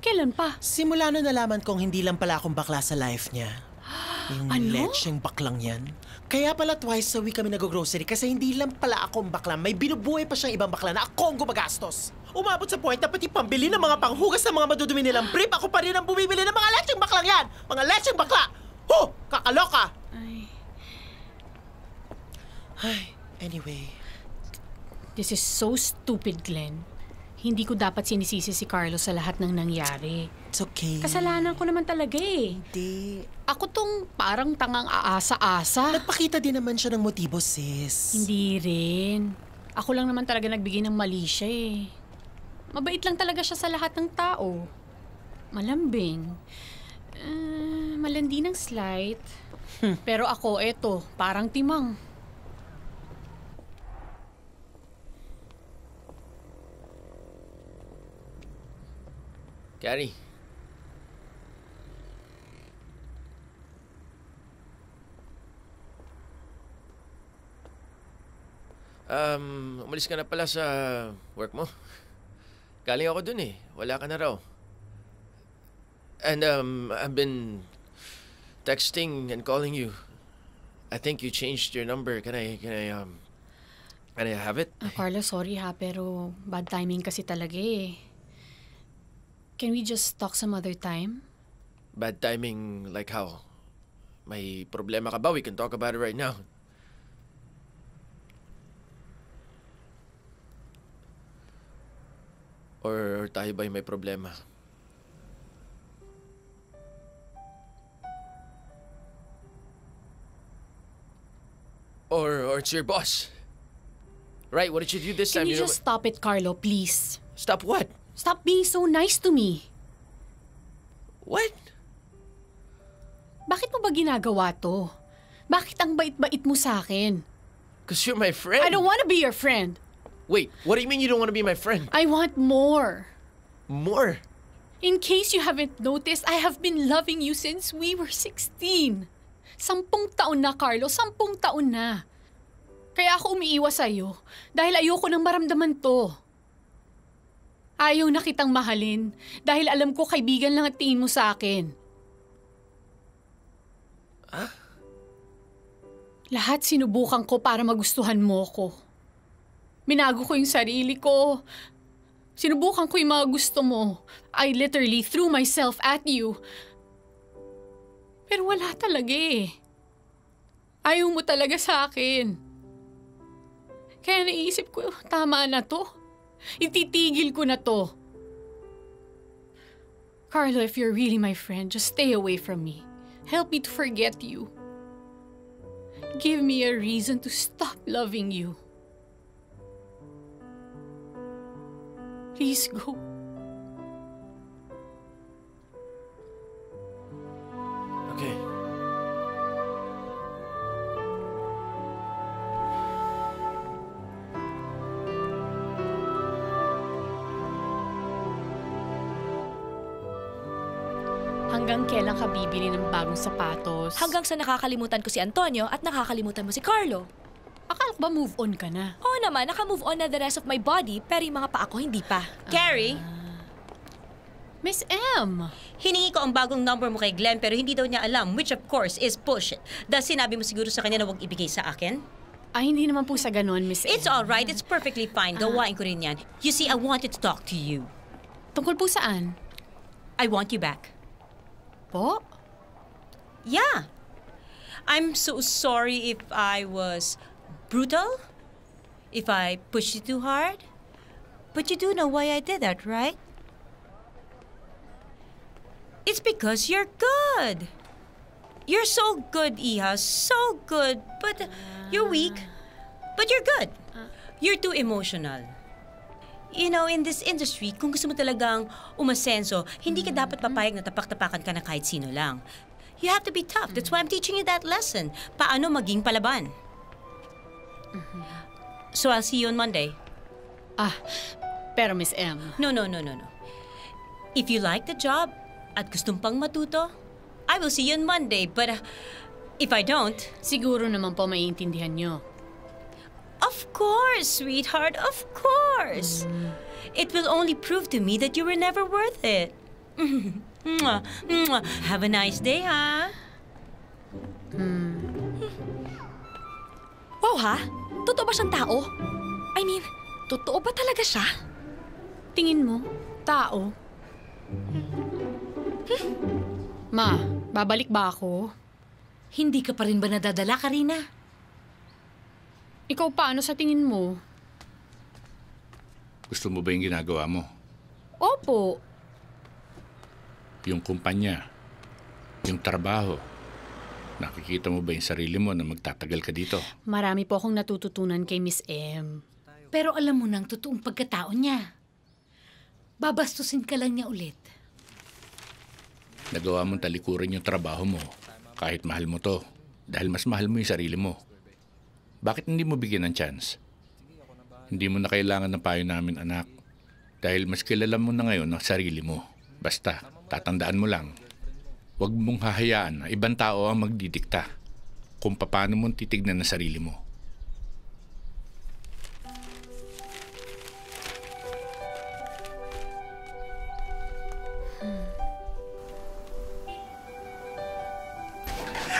S3: Kailan pa?
S5: Simula na nalaman kong hindi lang pala akong bakla sa life niya. Yung lecheng baklang yan. Kaya pala twice a week kami nag-grocery kasi hindi lang pala akong bakla. May binubuhay pa siyang ibang bakla na ako ang gumagastos. Umabot sa point na pati pambili ng mga panghugas ng mga madudumi nilang brief, ako pa rin ang bumibili ng mga lecheng baklang yan! Mga lecheng bakla! Kakaloka! Ay, anyway.
S3: This is so stupid, Glenn. Hindi ko dapat sinisisi si Carlos sa lahat ng nangyari.
S5: It's okay.
S3: Kasalanan ko naman talaga eh.
S5: Hindi.
S3: Ako tong parang tangang aasa-asa.
S5: Nagpakita din naman siya ng motibo, sis.
S3: Hindi rin. Ako lang naman talaga nagbigay ng mali siya eh. Mabait lang talaga siya sa lahat ng tao. Malambing. Malandi ng slight. Pero ako, eto, parang timang.
S11: Gary. Umalis ka na pala sa work mo. Galing ako dun eh. Wala ka na raw. And I've been texting and calling you. I think you changed your number. Can I have it?
S3: Carlos, sorry ha, pero bad timing kasi talaga eh. Can we just talk some other time?
S11: Bad timing like how? May problema ka ba? We can talk about it right now. Or tayo ba'y may problema? Or it's your boss. Right, what did you do this time?
S3: Can you just stop it, Carlo, please?
S11: Stop what?
S3: Stop being so nice to me.
S11: What?
S3: Bakit mo ba ginagawa to? Bakit ang bait-bait mo sa akin?
S11: Because you're my friend.
S3: I don't want to be your friend.
S11: Wait, what do you mean you don't want to be my friend?
S3: I want more.
S11: More?
S3: In case you haven't noticed, I have been loving you since we were 16. 10 taon na, Carlo. 10 taon na. Kaya ako umiiwas sa'yo dahil ayoko nang maramdaman to. Ayaw na kitang mahalin dahil alam ko kaibigan lang at tingin mo sa akin. Lahat sinubukan ko para magustuhan mo ko. Binago ko yung sarili ko. Sinubukan ko yung mga gusto mo. I literally threw myself at you. Pero wala talaga eh. Ayaw mo talaga sa akin. Kaya naisip ko, tama na to. Ititigil ko na to. Carlo, if you're really my friend, just stay away from me. Help me to forget you. Give me a reason to stop loving you. Please go.
S11: Okay.
S3: Hanggang kailan ka bibili ng bagong sapatos?
S4: Hanggang sa nakakalimutan ko si Antonio at nakakalimutan mo si Carlo.
S3: Akala ko ba move on ka na?
S4: Oo naman, naka-move on na the rest of my body, pero yung mga paa ko hindi pa.
S6: Carrie?
S3: Miss M!
S6: Hiningi ko ang bagong number mo kay Glenn pero hindi daw niya alam, which of course is bullshit. Dahil sinabi mo siguro sa kanya na huwag ibigay sa akin?
S3: Ay, hindi naman po sa ganon, Miss M.
S6: It's alright, it's perfectly fine. Gawain ko rin yan. You see, I wanted to talk to you.
S3: Tungkol po saan?
S6: I want you back.
S3: Po?
S6: Yeah. I'm so sorry if I was brutal, if I pushed you too hard. But you do know why I did that, right? It's because you're good. You're so good, Iha. So good. But you're weak. But you're good. You're too emotional. You know, in this industry, kung gusto mo talagang umasenso, hindi ka dapat papayag na tapak-tapakan ka na kahit sino lang. You have to be tough. That's why I'm teaching you that lesson. Paano maging palaban. So I'll see you on Monday.
S3: Pero Miss M.
S6: No. If you like the job at gustong pang matuto, I will see you on Monday. But if I don't...
S3: Siguro naman po maiintindihan nyo.
S6: Of course, sweetheart. Of course. It will only prove to me that you were never worth it. Mwah, mwah. Have a nice day, ha?
S4: Wow, ha? Totoo ba siyang tao? I mean, totoo ba talaga siya?
S3: Tingin mo, tao? Ma, babalik ba ako?
S18: Hindi ka pa rin ba nadadala, Karina?
S3: Ikaw paano sa tingin mo?
S14: Gusto mo ba yung ginagawa mo?
S3: Opo.
S14: Yung kumpanya, yung trabaho, nakikita mo ba yung sarili mo na magtatagal ka dito?
S3: Marami po akong natututunan kay Miss M.
S18: Pero alam mo nang totoong pagkatao niya. Babastusin ka lang niya ulit.
S14: Nagawa mong talikuran yung trabaho mo kahit mahal mo to dahil mas mahal mo yung sarili mo. Bakit hindi mo bigyan ng chance? Hindi mo na kailangan ng payo namin, anak. Dahil mas kilala mo na ngayon ang sarili mo. Basta, tatandaan mo lang. Huwag mong hahayaan na ibang tao ang magdidikta kung paano mo titignan ang sarili mo.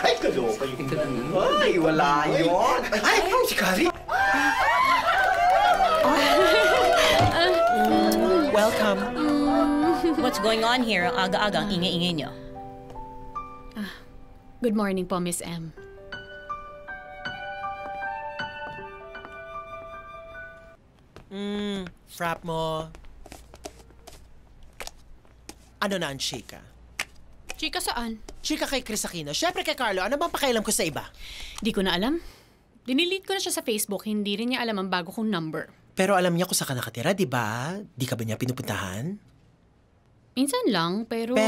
S5: Ay, kaloka yung... Ay, wala yun. Ay, si Kari. Welcome.
S6: What's going on here? Ang aga-aga, ang ingay-ingay niyo.
S3: Good morning po, Miss M.
S5: Frap mo. Ano na ang chika?
S3: Chika saan?
S5: Chika kay Chris Aquino. Siyempre kay Carlo. Ano bang pakialam ko sa iba?
S3: Di ko na alam. Dinelete ko na siya sa Facebook. Hindi rin niya alam ang bago kong number.
S5: Pero alam niya kung saan ka nakatira, di ba? Di ka ba niya pinupuntahan?
S3: Minsan lang, pero...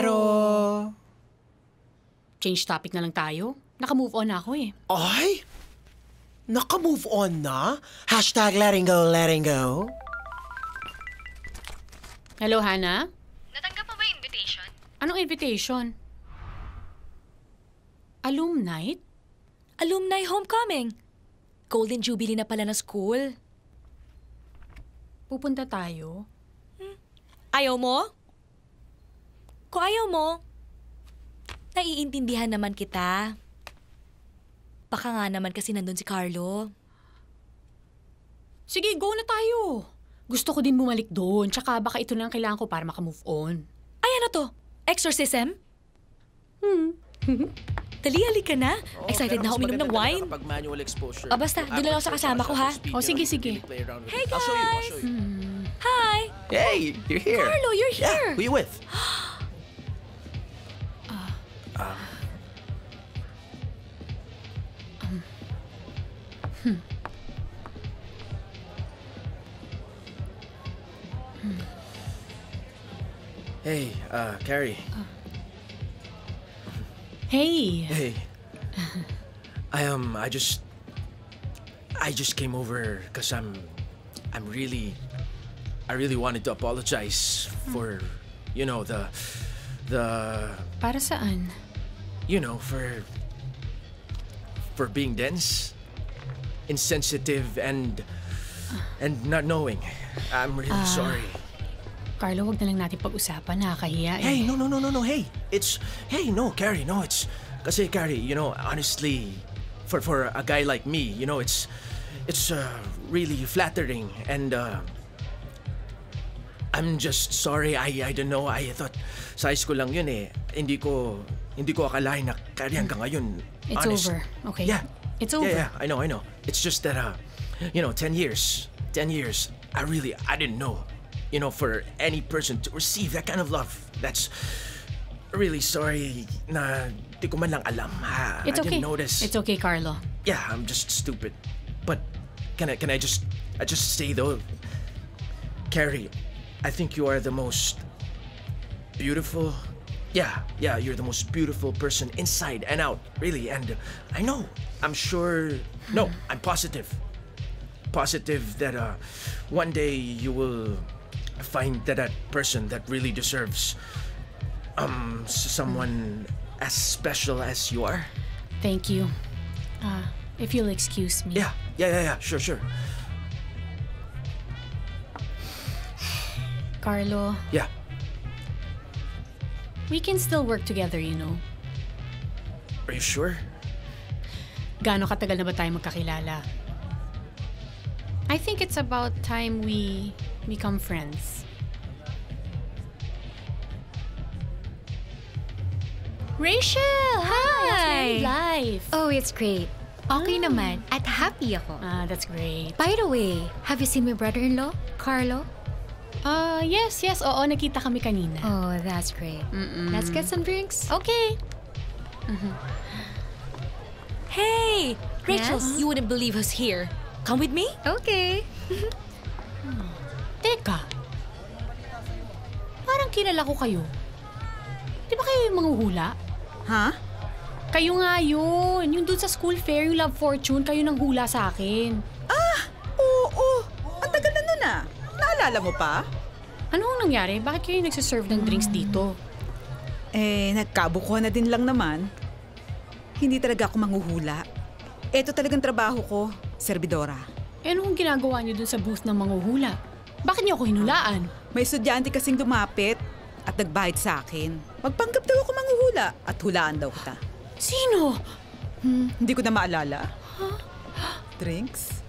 S3: Change topic na lang tayo. Naka-move on na ako eh.
S5: Ay! Naka-move on na? Hashtag letting go, letting go.
S3: Hello, Hannah?
S2: Natanggap mo ba yung invitation?
S3: Anong invitation? Alumni?
S4: Alumni homecoming. Golden Jubilee na pala na school.
S3: Pupunta tayo?
S4: Ayaw mo? Kung ayaw mo, naiintindihan naman kita. Baka nga naman kasi nandun si Carlo.
S3: Sige, go na tayo. Gusto ko din bumalik doon. Tsaka baka ito na ang kailangan ko para makamove on.
S4: Ay, ano to? Exorcism? Dali, halika na. Excited na ako uminom ng wine. Basta, doon lang ako sa kasama ko, ha?
S3: Sige.
S4: Hey, guys! Hi!
S11: Hey, you're here.
S4: Carlo, you're here!
S11: Yeah, who you with? Hey, Carrie.
S3: Hey.
S11: Hey. I just came over because I really wanted to apologize for, you know, the
S3: Para saan?
S11: You know, for being dense, insensitive, and not knowing. I'm really sorry.
S3: Carlo, wag na lang natin pag-usapan. Nakakahiya eh.
S11: Hey, no. Hey, Carrie, no, it's... Kasi, Carrie, you know, honestly, for a guy like me, you know, it's really flattering, and I'm just sorry. I don't know. I thought size ko lang yun eh. Hindi ko akalain na Carrie hanggang ngayon.
S3: It's
S11: honest.
S3: over. Okay.
S11: Yeah.
S3: It's over.
S11: Yeah, I know. It's just that, you know, 10 years, I didn't know, you know, for any person to receive that kind of love. That's really sorry na di ko man lang alam, ha?
S3: It's
S11: I
S3: okay.
S11: didn't notice.
S3: It's okay, Carlo.
S11: Yeah, I'm just stupid. But can I just say though, Carrie, I think you are the most beautiful. Yeah, you're the most beautiful person inside and out, really. And I know, I'm sure, no, I'm positive. Positive that one day you will find that person that really deserves someone as special as you are.
S3: Thank you. If you'll excuse me.
S11: Yeah, sure.
S3: Carlo.
S11: Yeah.
S3: We can still work together, you know.
S11: Are you sure?
S3: Gaano katagal na ba tayo magkakilala? I think it's about time we become friends.
S2: Rachel! Hi!
S3: Life.
S17: Oh, it's great. Okay naman. At happy ako.
S3: That's great.
S17: By the way, have you seen my brother-in-law, Carlo?
S3: Yes. Oo, nakita kami kanina.
S17: Oh, that's great. Let's get some drinks.
S3: Okay.
S15: Hey! Rachel,
S17: Yes?
S15: you wouldn't believe who's here. Come with me?
S17: Okay.
S3: Teka. Parang kilala ko kayo. Di ba kayo yung manghuhula?
S13: Ha?
S3: Kayo nga yun. Yung dun sa school fair, yung Love Fortune, kayo nang hula sa akin.
S13: Oo. Ang tagal na nun ah. Naalala mo pa?
S3: Ano ang nangyari? Bakit kayo nagsiserve ng drinks dito?
S13: Nagkabuko na din lang naman. Hindi talaga ako manghuhula. Ito talagang trabaho ko, servidora.
S3: Anong ginagawa niyo dun sa booth ng manghuhula? Bakit niyo ako hinulaan?
S13: May estudyante kasing dumapit at nagbayad sa akin. Magpanggap daw ako manghuhula at hulaan daw kita.
S3: Sino?
S13: Hindi ko na maalala. Drinks?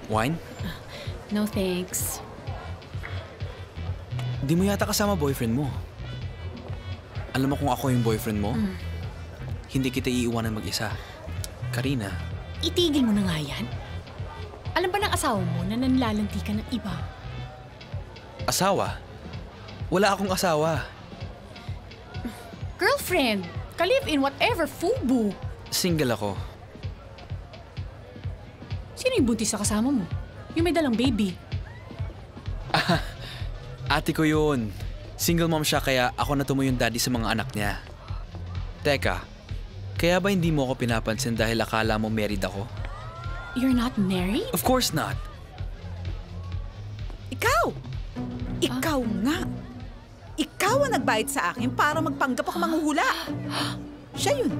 S12: Wine?
S3: No thanks.
S12: Di mo yata kasama boyfriend mo. Alam mo kung ako yung boyfriend mo? Hindi kita iiwanan mag-isa. Karina.
S3: Itigil mo na nga yan. Alam ba ng asawa mo na nanlalanti ka ng iba?
S12: Asawa? Wala akong asawa.
S3: Girlfriend! Ka-live-in, whatever, FUBU!
S12: Single ako.
S3: Sino yung buntis sa kasama mo? Yung may dalang baby.
S12: Ate ko yun. Single mom siya kaya ako na yung daddy sa mga anak niya. Teka, kaya ba hindi mo ako pinapansin dahil akala mo married ako?
S3: You're not married?
S12: Of course not.
S13: Ikaw! Ikaw nga! Ikaw ang nagbayad sa akin para magpanggap ako manghuhula. Siya yun.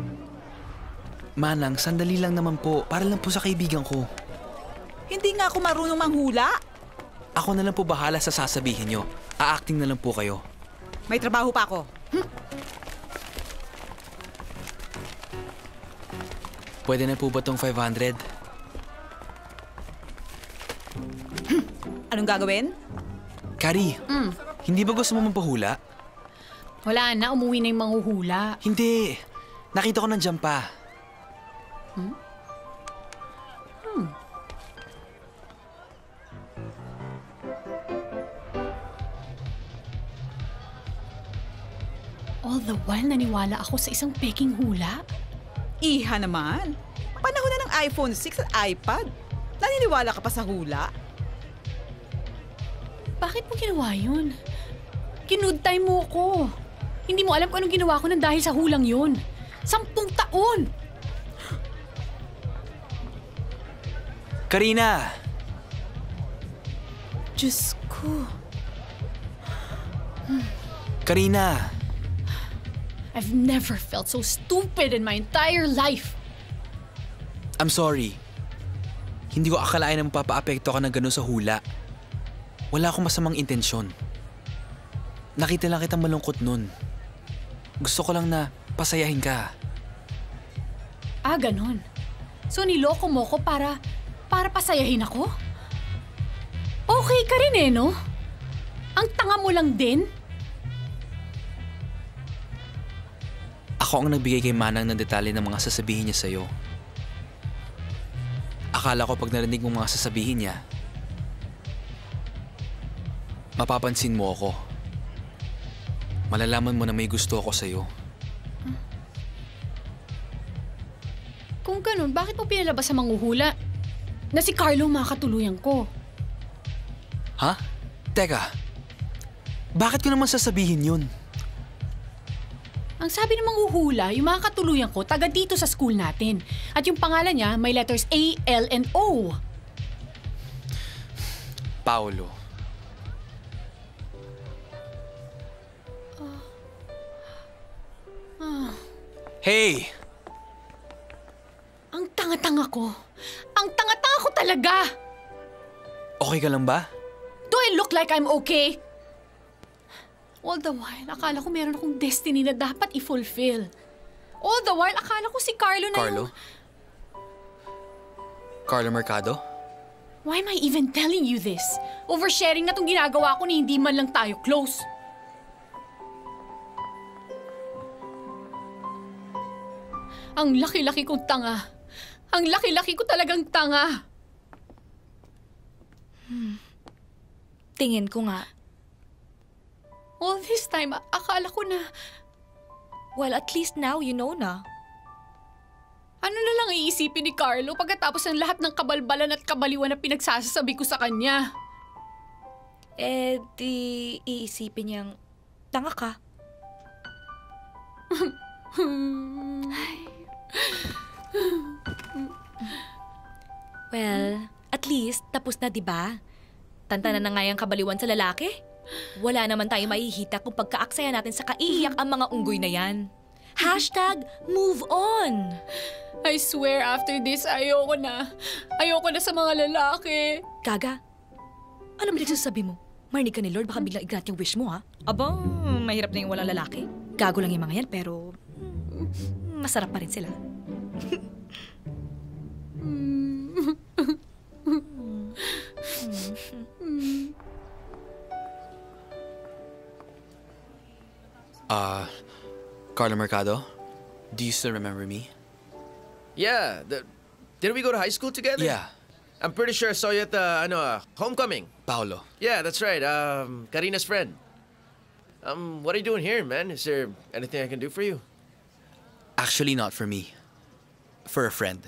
S12: Manang, sandali lang naman po. Para lang po sa kaibigan ko.
S13: Hindi nga ako marunong manghula.
S12: Ako na lang po bahala sa sasabihin nyo. A-acting na lang po kayo.
S13: May trabaho pa ako.
S12: Pwede na po ba tong 500?
S13: Anong gagawin?
S12: Kari, hindi ba gusto mo mampahula?
S3: Wala na, umuwi na yung manghuhula.
S12: Hindi. Nakita ko nandiyan pa.
S3: All the while, naniwala ako sa isang peking hula.
S13: Iha naman. Panahon na ng iPhone 6 at iPad. Naniniwala ka pa sa hula?
S3: Bakit mo ginawa yun? Kinood time mo ko. Hindi mo alam kung anong ginawa ko nang dahil sa hulang yun. 10 taon!
S12: Karina!
S13: Diyos ko.
S12: Karina!
S3: I've never felt so stupid in my entire life.
S12: I'm sorry. Hindi ko akalain na mapapaapekto ka ng gano'n sa hula. Wala akong masamang intensyon. Nakita lang kitang malungkot nun. Gusto ko lang na pasayahin ka.
S3: Ganon. So niloko mo ko para pasayahin ako? Okay ka rin no? Ang tanga mo lang din.
S12: Ako ang nagbigay kay Manang ng detalye ng mga sasabihin niya sa'yo. Akala ko pag narinig mong mga sasabihin niya, Mapapansin mo ako. Malalaman mo na may gusto ako sa'yo.
S3: Kung ganun, bakit mo pinalabas sa manghuhula na si Carlo makakatuluyan ko?
S12: Ha? Teka, bakit ko naman sasabihin yun?
S3: Ang sabi ng manghuhula, yung makakatuluyan ko, taga dito sa school natin. At yung pangalan niya, may letters A, L, and O.
S12: Paolo. Hey!
S3: Ang tanga-tanga ko. Ang tanga-tanga ko talaga!
S12: Okay ka lang ba?
S3: Do I look like I'm okay? All the while, akala ko meron akong destiny na dapat i-fulfill. All the while, akala ko si Carlo na
S12: Carlo? Carlo Mercado?
S3: Why am I even telling you this? Oversharing na tong ginagawa ko ni hindi man lang tayo close. Ang laki-laki kong tanga. Ang laki-laki ko talagang tanga.
S4: Tingin ko nga.
S3: All this time, akala ko na...
S4: Well, at least now you know na.
S3: Ano na lang iisipin ni Carlo pagkatapos ng lahat ng kabalbalan at kabaliwan na pinagsasasabi ko sa kanya?
S4: Eh, di iisipin niyang tanga ka. Well, at least tapos na, di ba? Tantanan na nga yung kabaliwan sa lalaki. Wala naman tayo mahihita kung pagkaaksaya natin sa kaiiyak ang mga unggoy na yan. #move on.
S3: I swear after this, ayoko na. Ayoko na sa mga lalaki.
S4: Gaga, ano ba nagsasabi mo? Marinig ka ni Lord, baka biglang i-grant yung wish mo, ha? Aba, mahirap na yung walang lalaki. Gago lang yung mga yan, pero masarap pa rin sila.
S12: Carlo Mercado, do you still remember me?
S11: Yeah, didn't we go to high school together?
S12: Yeah.
S11: I'm pretty sure I saw you at the, homecoming.
S12: Paolo.
S11: Yeah, that's right. Karina's friend. What are you doing here, man? Is there anything I can do for you?
S12: Actually, not for me. For a friend.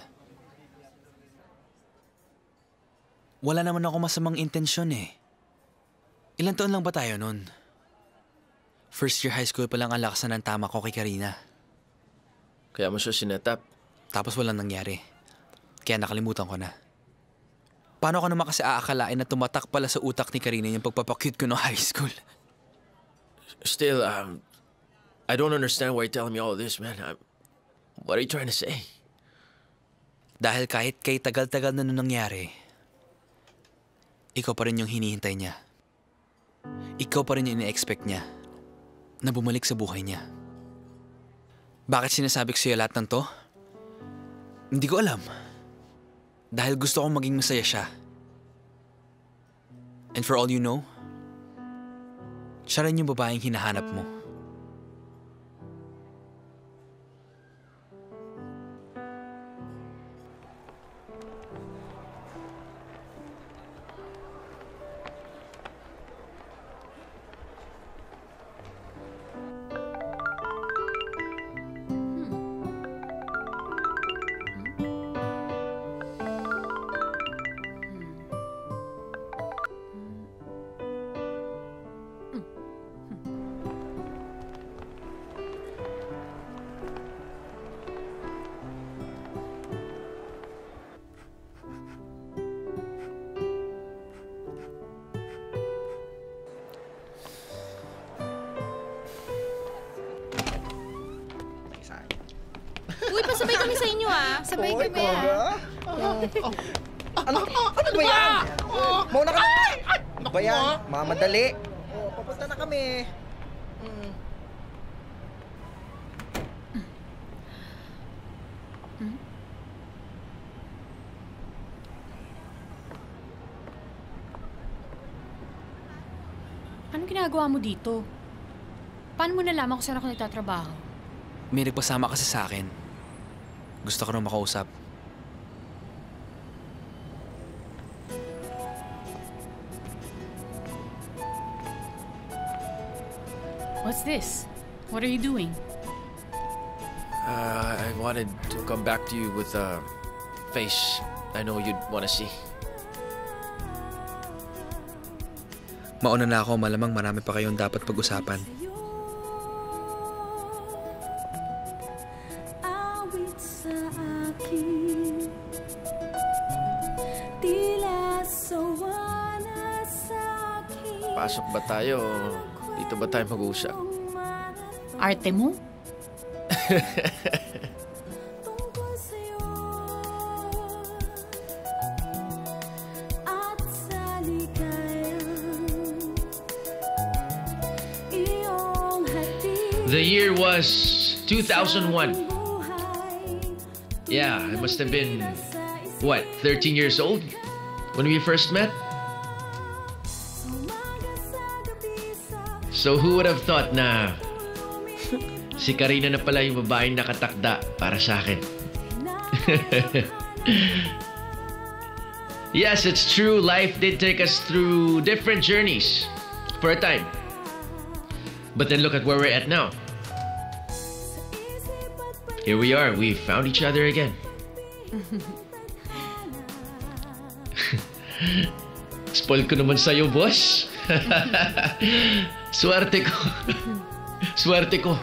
S12: Wala naman ako masamang intensyon eh. Ilan taon lang ba tayo nun? First year high school pa lang ang lakasan ng tama ko kay Karina.
S11: Kaya mo siya sinetap?
S12: Tapos walang nangyari. Kaya nakalimutan ko na. Paano ko naman kasi aakalain na tumatak pala sa utak ni Karina yung pagpapakute ko no high school?
S11: Still, I don't understand why you're telling me all this, man. What are you trying to say?
S12: Dahil kahit kay tagal-tagal na nung nangyari, ikaw pa rin yung hinihintay niya. Ikaw pa rin yung ina-expect niya na bumalik sa buhay niya. Bakit sinasabi ko sa'yo lahat ng to? Hindi ko alam. Dahil gusto kong maging masaya siya. And for all you know, siya rin yung babaeng hinahanap mo.
S8: Uy, pasabay kami sa inyo, ah. Sabay kami, ah.
S16: Ano ba yan? Mauna ka na! Ano ba yan? Mamadali. Papunta na kami.
S3: Anong ginagawa mo dito? Paano mo nalaman kung saan ako nagtatrabaho?
S12: May nagpasama kasi sa akin. Gusto ko nang makausap.
S3: What's this? What are you doing?
S11: I wanted to come back to you with a face I know you'd want to see.
S12: Mauna na ako, malamang marami pa kayong dapat pag-usapan.
S11: Pasok ba tayo o dito ba tayo mag-uusap?
S3: Arte mo?
S20: The year was 2001. Yeah, I must have been, what, 13 years old when we first met? So who would have thought na si Karina na pala yung babaeng nakatakda para sa akin? Yes, it's true. Life did take us through different journeys for a time. But then look at where we're at now. Here we are. We found each other again. Spoil ko naman sa'yo, boss. Swerte ko. Swerte ko.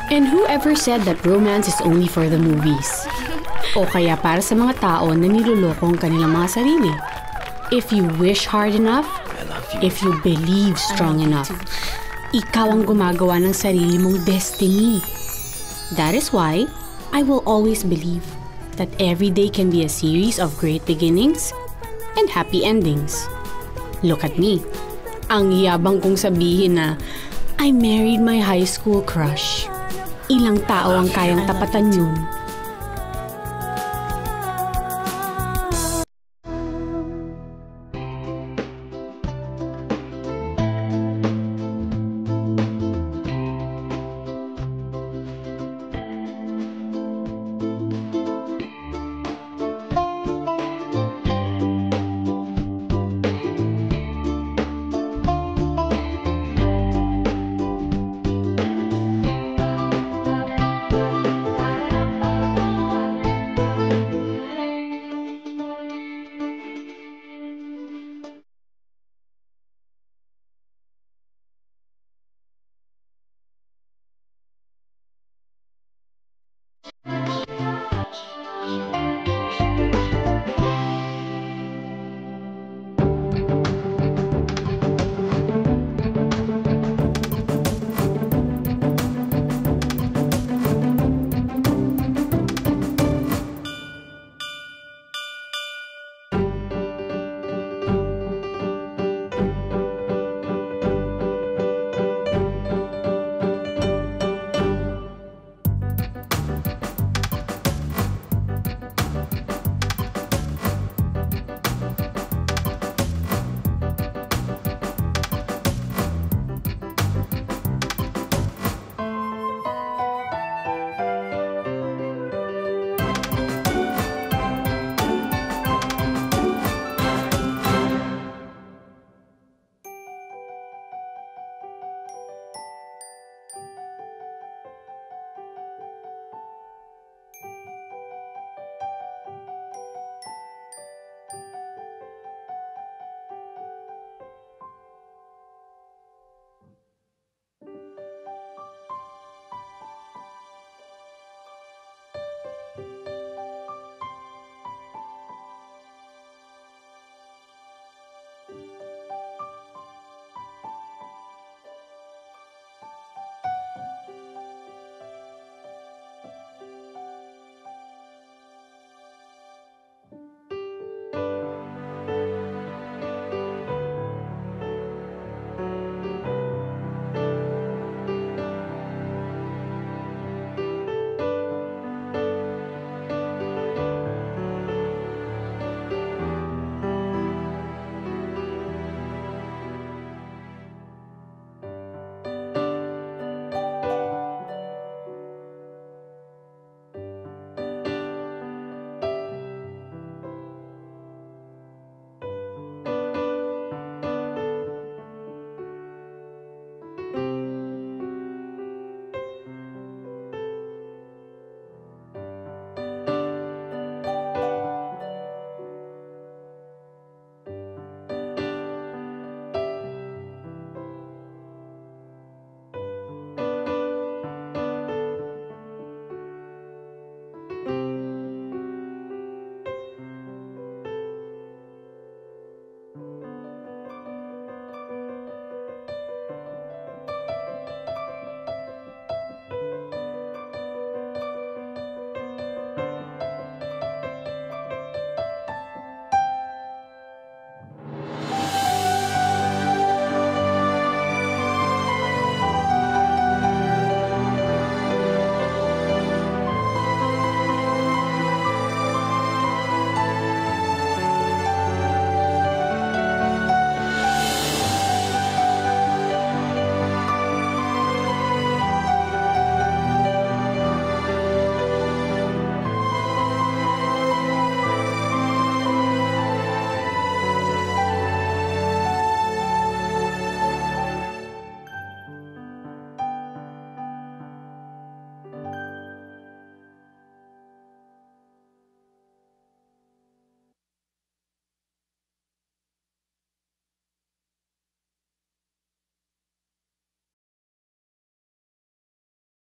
S1: And whoever said that romance is only for the movies? O kaya para sa mga tao na niloloko ang kanilang mga sarili? If you wish hard enough, if you believe strong enough, ikaw ang gumagawa ng sarili mong destiny. That is why I will always believe that every day can be a series of great beginnings and happy endings. Look at me. Ang yabang kong sabihin na I married my high school crush. Ilang tao ang kayang tapatan yun